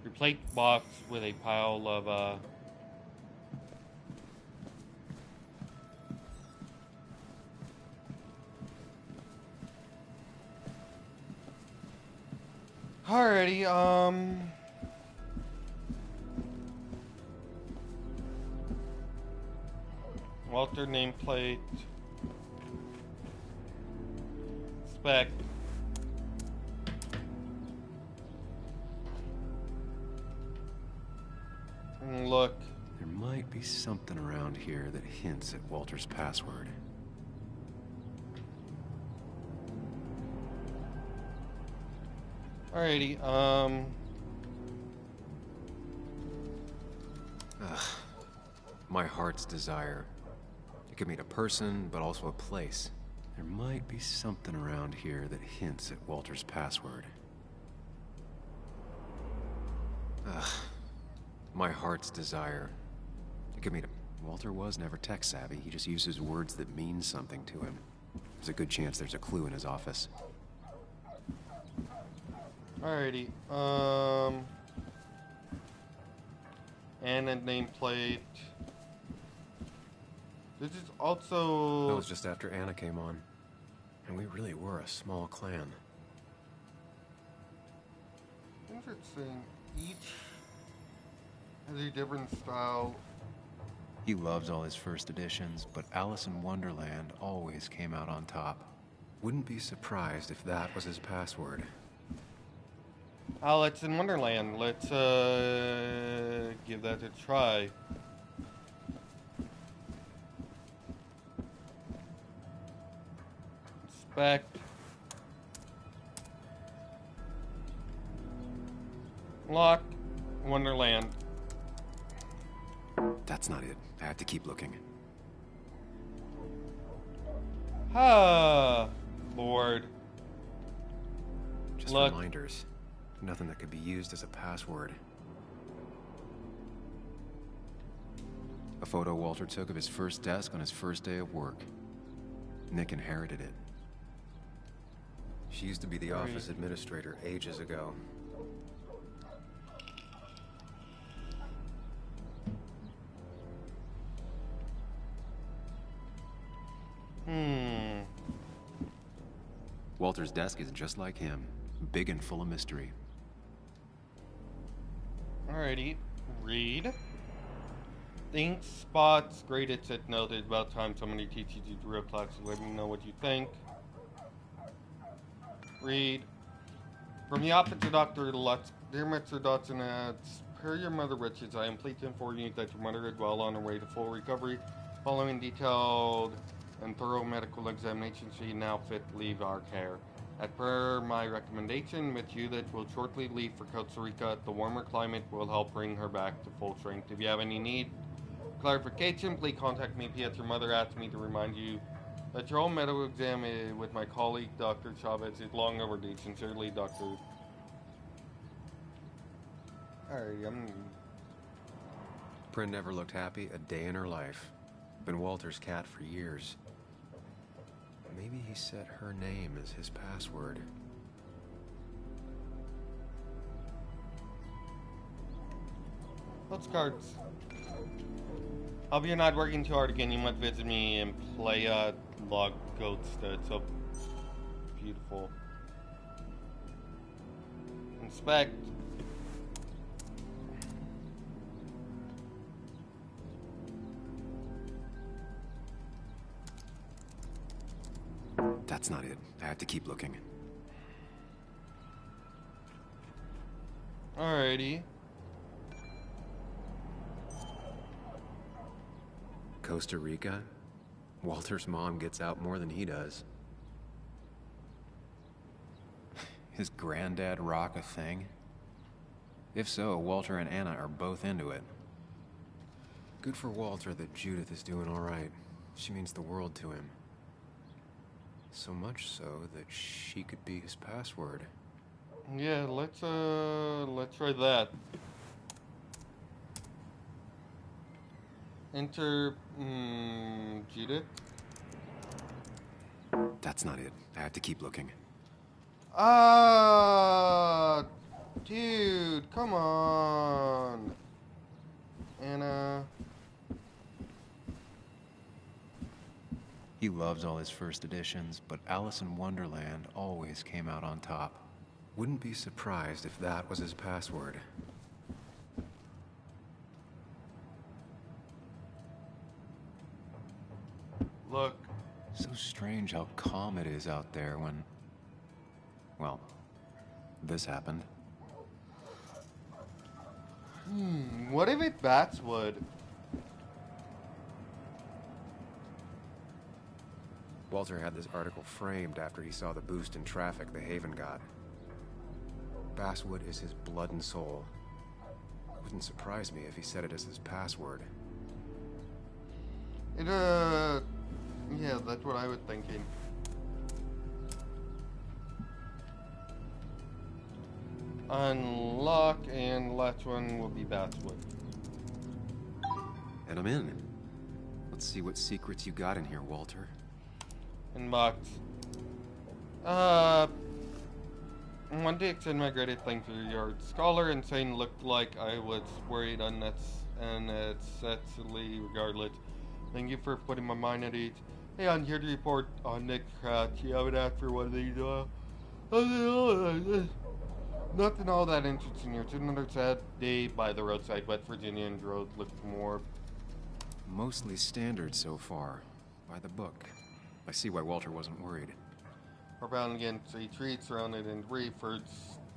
Your plate box with a pile of, Alrighty, Walter nameplate. Spec. Look. There might be something around here that hints at Walter's password. Alrighty, Ugh. My heart's desire. It could mean a person, but also a place. There might be something around here that hints at Walter's password. Ugh. My heart's desire. It could mean Walter was never tech savvy. He just uses words that mean something to him. There's a good chance there's a clue in his office. alrighty, and a nameplate. This is also... That was just after Anna came on. And we really were a small clan. Interesting. Each has a different style. He loves all his first editions, but Alice in Wonderland always came out on top. Wouldn't be surprised if that was his password. Alice in Wonderland. Let's give that a try. Inspect. Lock. Wonderland. That's not it. I have to keep looking. Ah, Lord. Just reminders. Nothing that could be used as a password. A photo Walter took of his first desk on his first day of work. Nick inherited it. She used to be the office administrator ages ago. Walter's desk is just like him, big and full of mystery. Alrighty, read. Think, spots, graded, set, noted. About time somebody teaches you the real classes. Let me know what you think. Read. From the office of Dr. Lutz, dear Mr. Dodson, per your mother wishes, I am pleased to inform you that your mother is well on her way to full recovery. Following detailed and thorough medical examination, she now fit to leave our care. As per my recommendation, Miss Judith will shortly leave for Costa Rica. The warmer climate will help bring her back to full strength. If you have any need clarification, please contact me. P.S. Your mother asked me to remind you that your own medical exam with my colleague, Dr. Chavez, is long overdue. Sincerely, Dr. Alright, Prin never looked happy a day in her life. Been Walter's cat for years. Maybe he set her name as his password. What's cards? Hope you're not working too hard again. You might visit me in Playa Lagosta. It's so beautiful. Inspect. That's not it. I have to keep looking. Alrighty. Costa Rica? Walter's mom gets out more than he does. His granddad rock a thing? If so, Walter and Anna are both into it. Good for Walter that Judith is doing all right. She means the world to him. So much so that she could be his password. Yeah, let's try that. Enter Judith. That's not it. I have to keep looking. Dude, come on. Anna. He loves all his first editions, but Alice in Wonderland always came out on top. Wouldn't be surprised if that was his password. Look. So strange how calm it is out there when... well, this happened. What if it batswood? Walter had this article framed after he saw the boost in traffic the Haven got. Basswood is his blood and soul. Wouldn't surprise me if he set it as his password. Yeah, that's what I was thinking. Unlock, and the last one will be Basswood. And I'm in. Let's see what secrets you got in here, Walter. Inbox. I want to extend my gratitude thanks to your scholar and saying looked like I was worried unnecessarily regardless. Thank you for putting my mind at ease. Hey, I'm here to report on Nick Crouch. You haven't asked for one of these, nothing all that interesting here. It's another sad day by the roadside. West Virginia and roads look more Mostly standard so far. By the book. I see why Walter wasn't worried. We're bound against a tree surrounded in debris.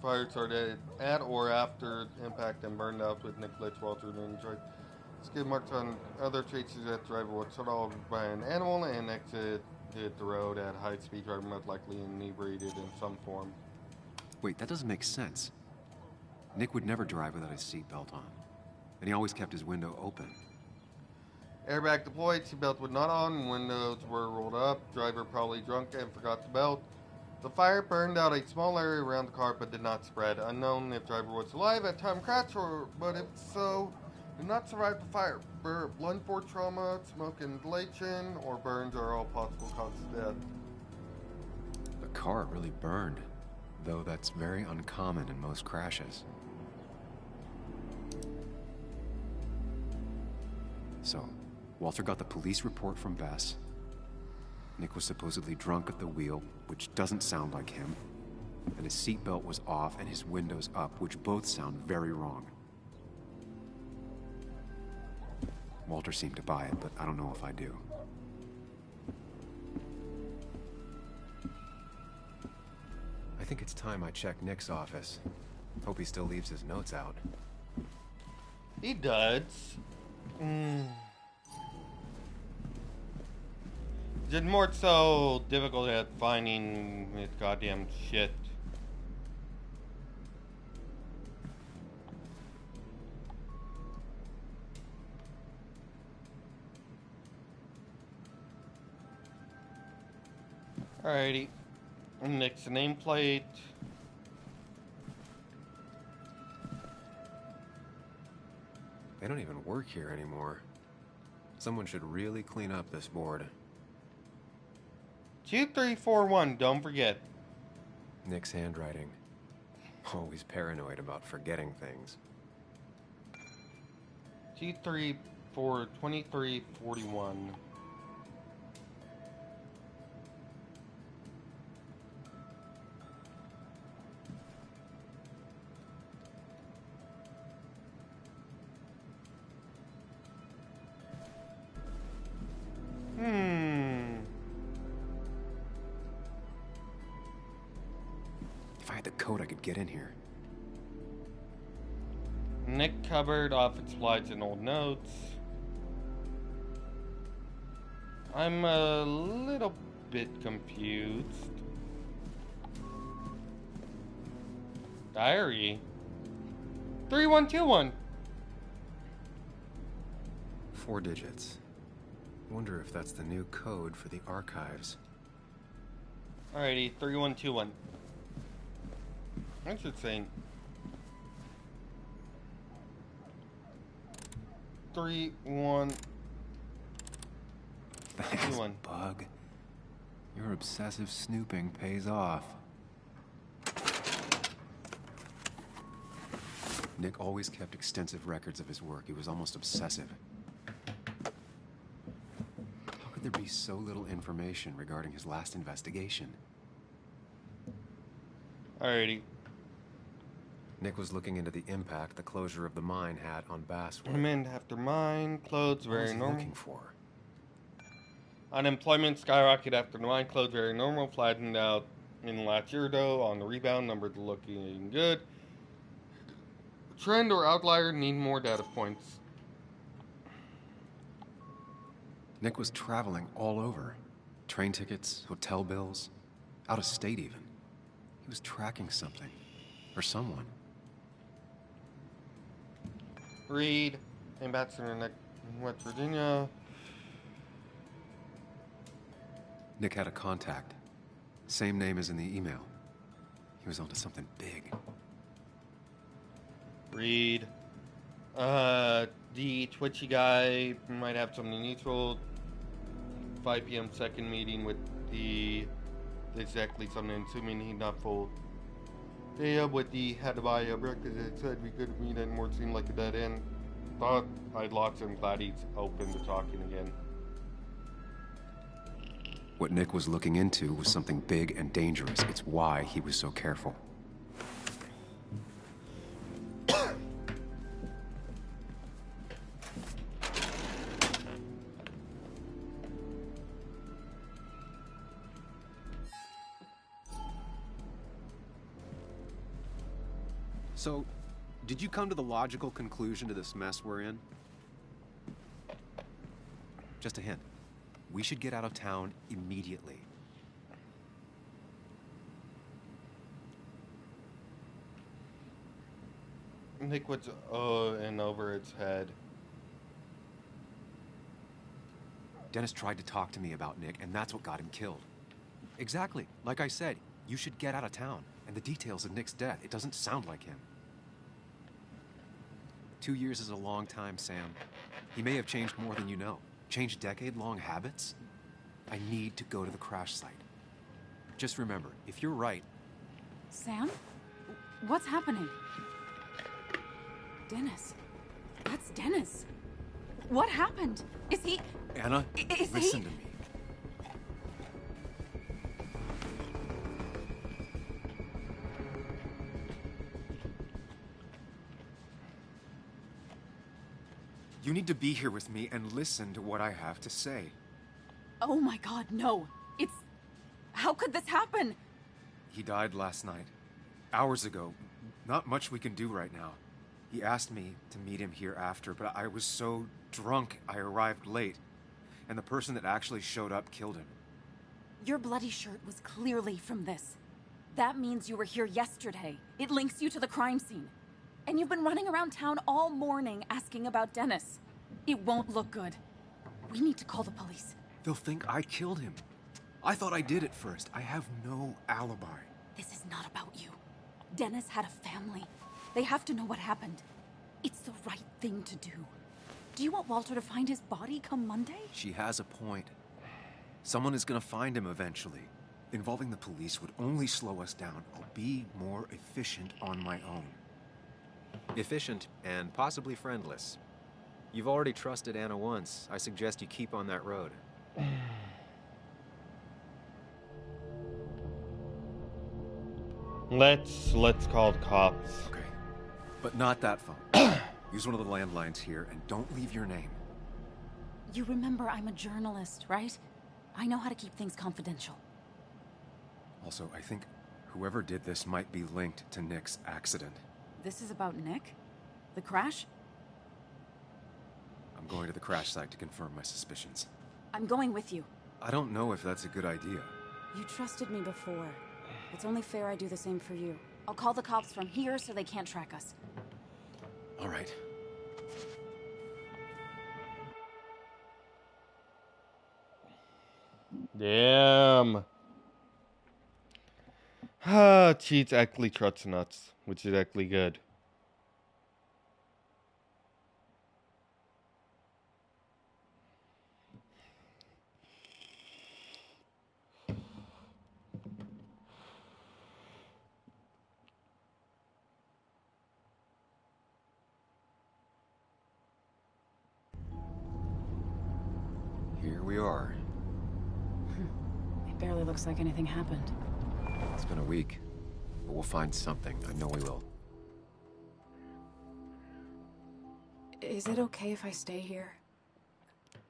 Fire started at or after impact and burned out with Nick Litch, Walter, and Detroit. Skid marks on other traces that driver was shot off by an animal and exited the road at high speed, driver most likely inebriated in some form. Wait, that doesn't make sense. Nick would never drive without his seatbelt on. And he always kept his window open. Airbag deployed, seatbelt was not on, windows were rolled up, driver probably drunk and forgot the belt. The fire burned out a small area around the car but did not spread. Unknown if driver was alive at time of crash, but if so, did not survive the fire. Blunt force trauma, smoke inhalation, or burns are all possible causes of death. The car really burned, though that's very uncommon in most crashes. So, Walter got the police report from Bess. Nick was supposedly drunk at the wheel, which doesn't sound like him. And his seatbelt was off and his windows up, which both sound very wrong. Walter seemed to buy it, but I don't know if I do. I think it's time I check Nick's office. Hope he still leaves his notes out. He does. Just more so difficult at finding his goddamn shit. Alrighty. Next nameplate. They don't even work here anymore. Someone should really clean up this board. 2341, don't forget. Nick's handwriting. Always paranoid about forgetting things. 2341. If I had the code, I could get in here. Nick cupboard, office slides and old notes. I'm a little bit confused. Diary. 3121. 4 digits. Wonder if that's the new code for the archives. Alrighty, 3121. Interesting. 3121. Thanks, Bug. Your obsessive snooping pays off. Nick always kept extensive records of his work. He was almost obsessive. How could there be so little information regarding his last investigation? Alrighty. Nick was looking into the impact the closure of the mine had on Basswood. Demand after mine, clothes very normal. What was he looking for? Unemployment skyrocketed after the mine, clothes very normal, flattened out in the last year though. On the rebound, numbers looking good. Trend or outlier, need more data points. Nick was traveling all over. Train tickets, hotel bills, out of state even. He was tracking something. Or someone. Reed, Ambassador Nick, West Virginia. Nick had a contact. Same name as in the email. He was onto something big. Reed. The twitchy guy might have something useful. 5 p.m. second meeting with the exactly something, assuming he's not full. Yeah, with the had to buy a breakfast, it said we could meet and more seemed like a dead end. Thought I'd lost him, glad he's open to talking again. What Nick was looking into was something big and dangerous. It's why he was so careful. So, did you come to the logical conclusion to this mess we're in? Just a hint. We should get out of town immediately. Nick was in over its head. Dennis tried to talk to me about Nick, and that's what got him killed. Exactly. Like I said, you should get out of town. And the details of Nick's death, it doesn't sound like him. 2 years is a long time, Sam. He may have changed more than you know. Changed decade-long habits? I need to go to the crash site. Just remember, if you're right... Sam? What's happening? Dennis. That's Dennis. What happened? Is he... Anna, listen to me. You need to be here with me and listen to what I have to say. Oh my God, no. It's... How could this happen? He died last night. Hours ago. Not much we can do right now. He asked me to meet him here after, but I was so drunk I arrived late. And the person that actually showed up killed him. Your bloody shirt was clearly from this. That means you were here yesterday. It links you to the crime scene. And you've been running around town all morning asking about Dennis. It won't look good. We need to call the police. They'll think I killed him. I thought I did at first. I have no alibi. This is not about you. Dennis had a family. They have to know what happened. It's the right thing to do. Do you want Walter to find his body come Monday? She has a point. Someone is gonna find him eventually. Involving the police would only slow us down. I'll be more efficient on my own. Efficient and possibly friendless. You've already trusted Anna once. I suggest you keep on that road. Let's call the cops. Okay. But not that phone. Use one of the landlines here and don't leave your name. You remember I'm a journalist, right? I know how to keep things confidential. Also, I think whoever did this might be linked to Nick's accident. This is about Nick? The crash? I'm going to the crash site to confirm my suspicions. I'm going with you. I don't know if that's a good idea. You trusted me before. It's only fair I do the same for you. I'll call the cops from here so they can't track us. All right. Damn. Cheats actually trots nuts, which is actually good. Here we are. It barely looks like anything happened. It's been a week, but we'll find something. I know we will. Is it okay if I stay here?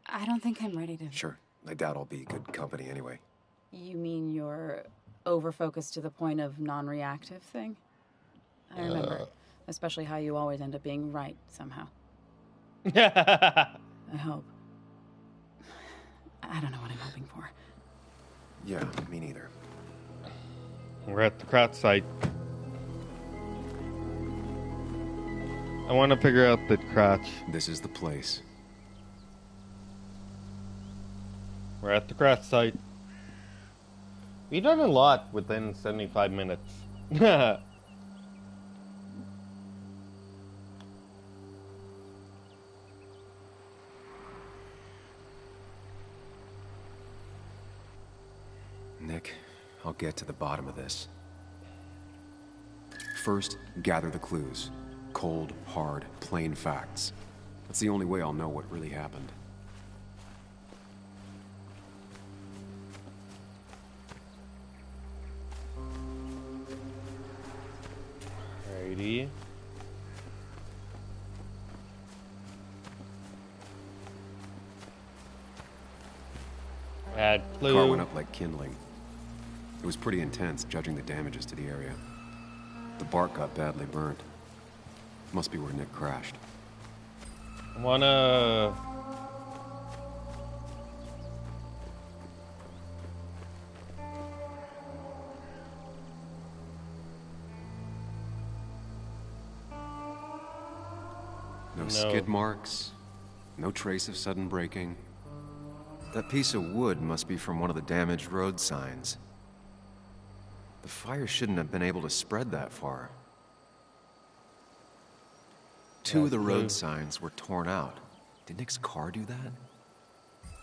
I don't think I'm ready to... Sure. I doubt I'll be good company anyway. You mean you're over-focused to the point of non-reactive thing? I remember. Especially how you always end up being right, somehow. I hope. I don't know what I'm hoping for. Yeah, me neither. We're at the crash site. I want to figure out the crash. This is the place. We're at the crash site. We've done a lot within 75 minutes. Nick, I'll get to the bottom of this. First, gather the clues. Cold, hard, plain facts. That's the only way I'll know what really happened. Alrighty. Add clue. The car went up like kindling. It was pretty intense, judging the damages to the area. The bark got badly burnt. Must be where Nick crashed. Wanna... No skid marks, no trace of sudden braking. That piece of wood must be from one of the damaged road signs. The fire shouldn't have been able to spread that far. Two of the road signs were torn out. Did Nick's car do that?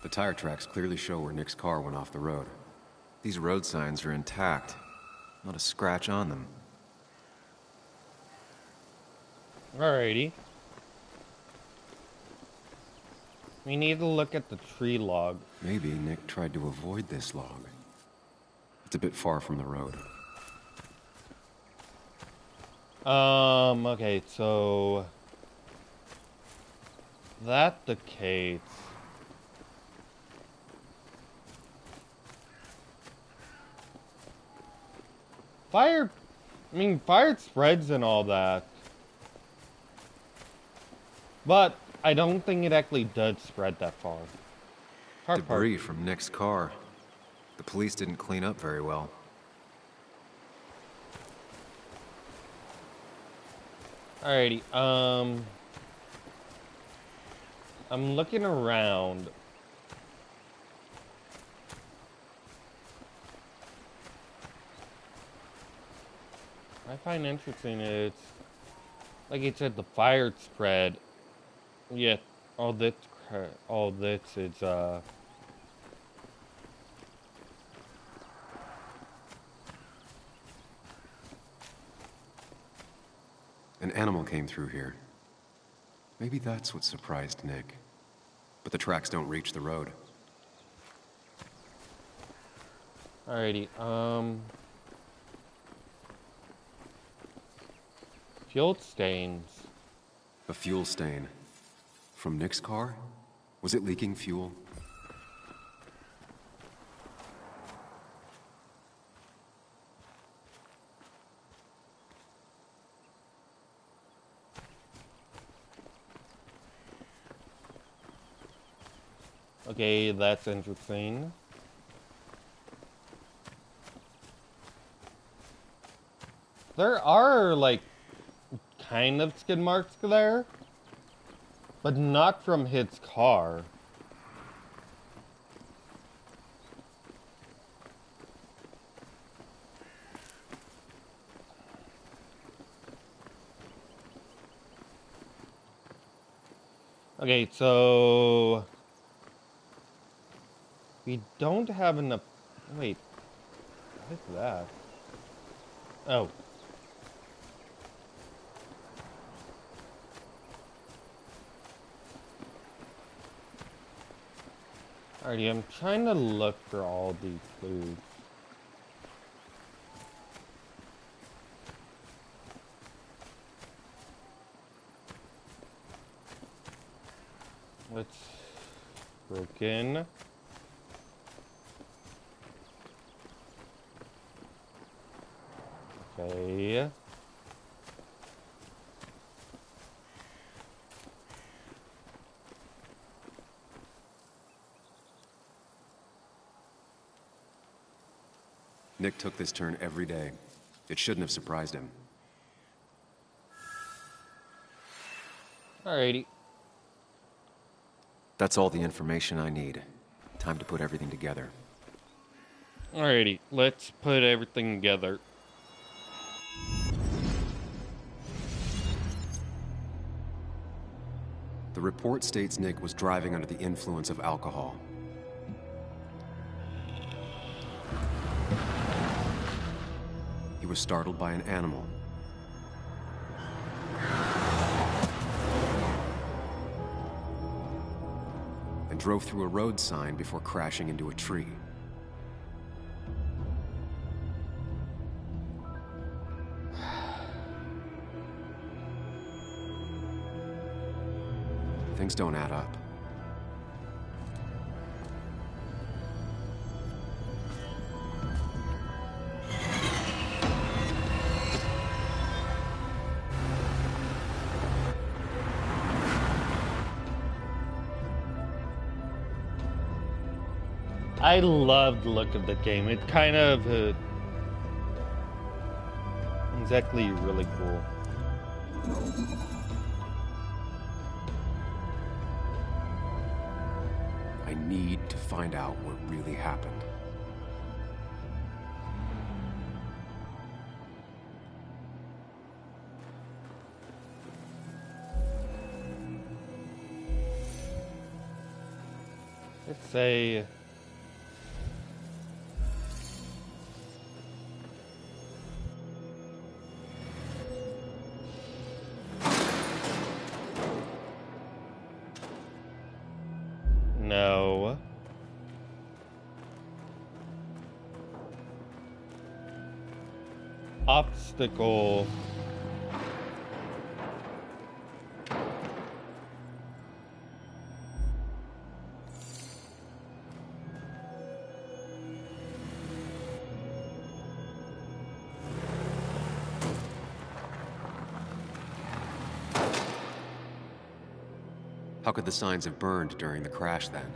The tire tracks clearly show where Nick's car went off the road. These road signs are intact. Not a scratch on them. Alrighty. We need to look at the tree log. Maybe Nick tried to avoid this log. It's a bit far from the road. Okay, so... that the case. Fire spreads and all that. But I don't think it actually does spread that far. Debris from Nick's car. The police didn't clean up very well. Alrighty, I'm looking around. What I find interesting is, like it said, the fire spread. Yet all this is an animal came through here. Maybe that's what surprised Nick. But the tracks don't reach the road. Alrighty, fuel stains. A fuel stain. From Nick's car? Was it leaking fuel? Okay, that's interesting. There are, like, kind of skid marks there, but not from his car. Okay, so we don't have enough. Wait, what is that? Oh. Alrighty, I'm trying to look for all these clues. Let's broken. Okay. Nick took this turn every day. It shouldn't have surprised him. Alrighty. That's all the information I need. Time to put everything together. Alrighty, let's put everything together. The report states Nick was driving under the influence of alcohol. He was startled by an animal. And drove through a road sign before crashing into a tree. Things don't add up. I love the look of the game. It kind of exactly really cool. I need to find out what really happened. Let's say no. Obstacle. How could the signs have burned during the crash then?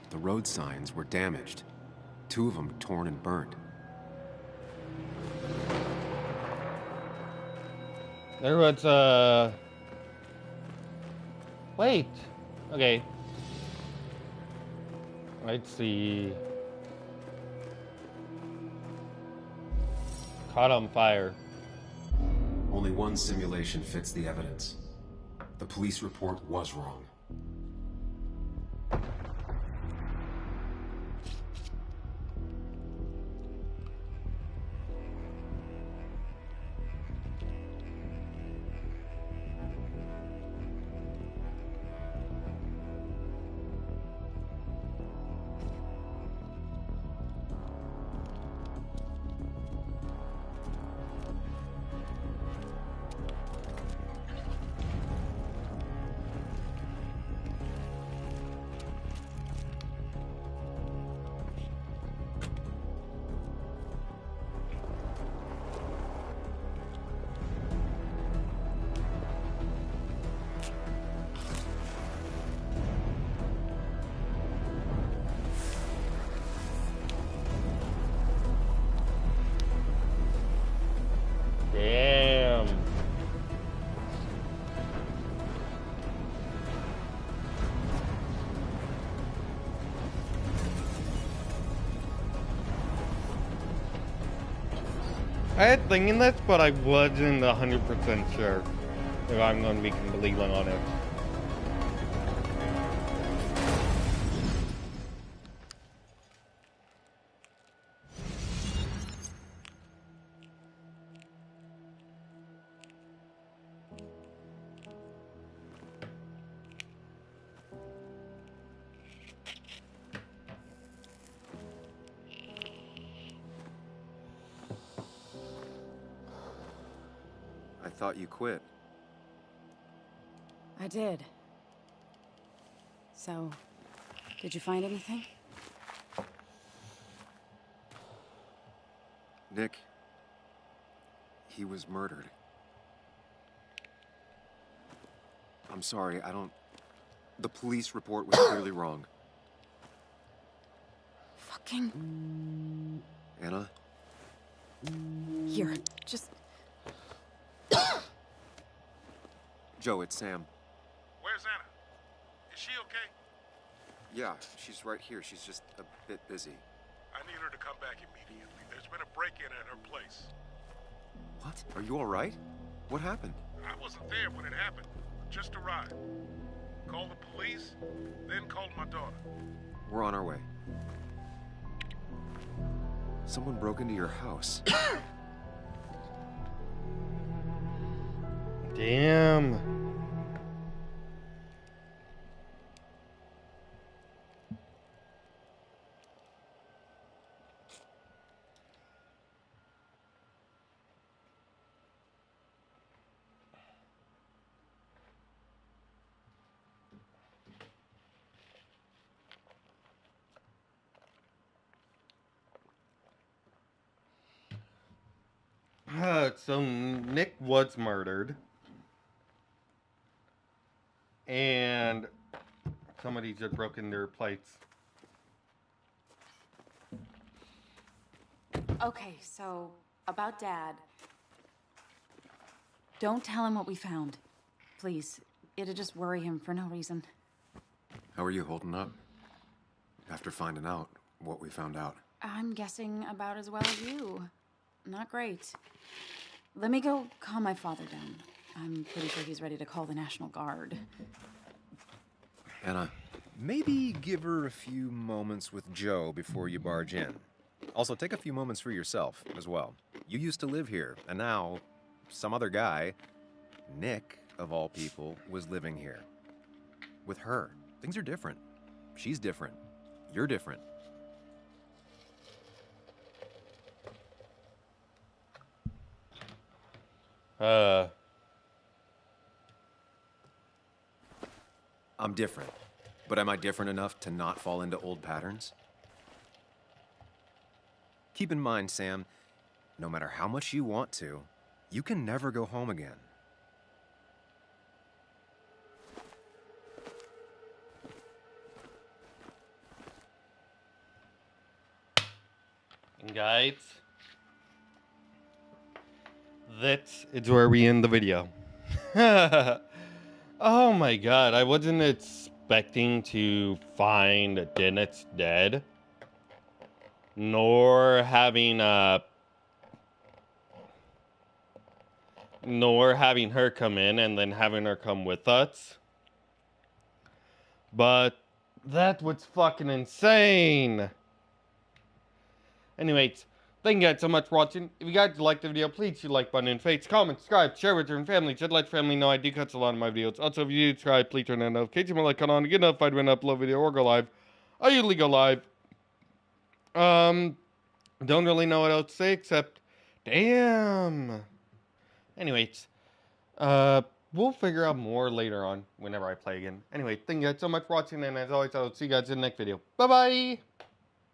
The road signs were damaged. 2 of them torn and burnt. There was wait. Okay. Let's see. Caught on fire. Only one simulation fits the evidence. The police report was wrong. Damn. I had thinking this, but I wasn't 100% sure if I'm going to be completely honest. I thought you quit. I did. So, did you find anything? Nick, he was murdered. I'm sorry, the police report was clearly wrong. Fucking... Anna? Here, just... Joe, it's Sam. Where's Anna? Is she okay? Yeah, she's right here. She's just a bit busy. I need her to come back immediately. There's been a break-in at her place. What? Are you all right? What happened? I wasn't there when it happened. Just arrived. Called the police, then called my daughter. We're on our way. Someone broke into your house. Damn. So Nick was murdered. And somebody just broken their plates. Okay, so about Dad. Don't tell him what we found. Please. It'd just worry him for no reason. How are you holding up? After finding out what we found out. I'm guessing about as well as you. Not great. Let me go calm my father down. I'm pretty sure he's ready to call the National Guard. Anna, maybe give her a few moments with Joe before you barge in. Also, take a few moments for yourself as well. You used to live here, and now some other guy, Nick, of all people, was living here. With her. Things are different. She's different. You're different. I'm different. But am I different enough to not fall into old patterns? Keep in mind, Sam, no matter how much you want to, you can never go home again. And guys, that is where we end the video. Oh my god, I wasn't expecting to find Dennis dead. Nor having her come in and then having her come with us. But that was fucking insane. Anyways, thank you guys so much for watching. If you guys liked the video, please hit the like button in face, comment, subscribe, share with your family. Should let family know I do cut a lot of my videos. Also, if you do subscribe, please turn that notification bell icon on to get notified when I upload a video or go live. I usually go live. Don't really know what else to say except, damn. Anyways, we'll figure out more later on whenever I play again. Anyway, thank you guys so much for watching, and as always, I'll see you guys in the next video. Bye-bye!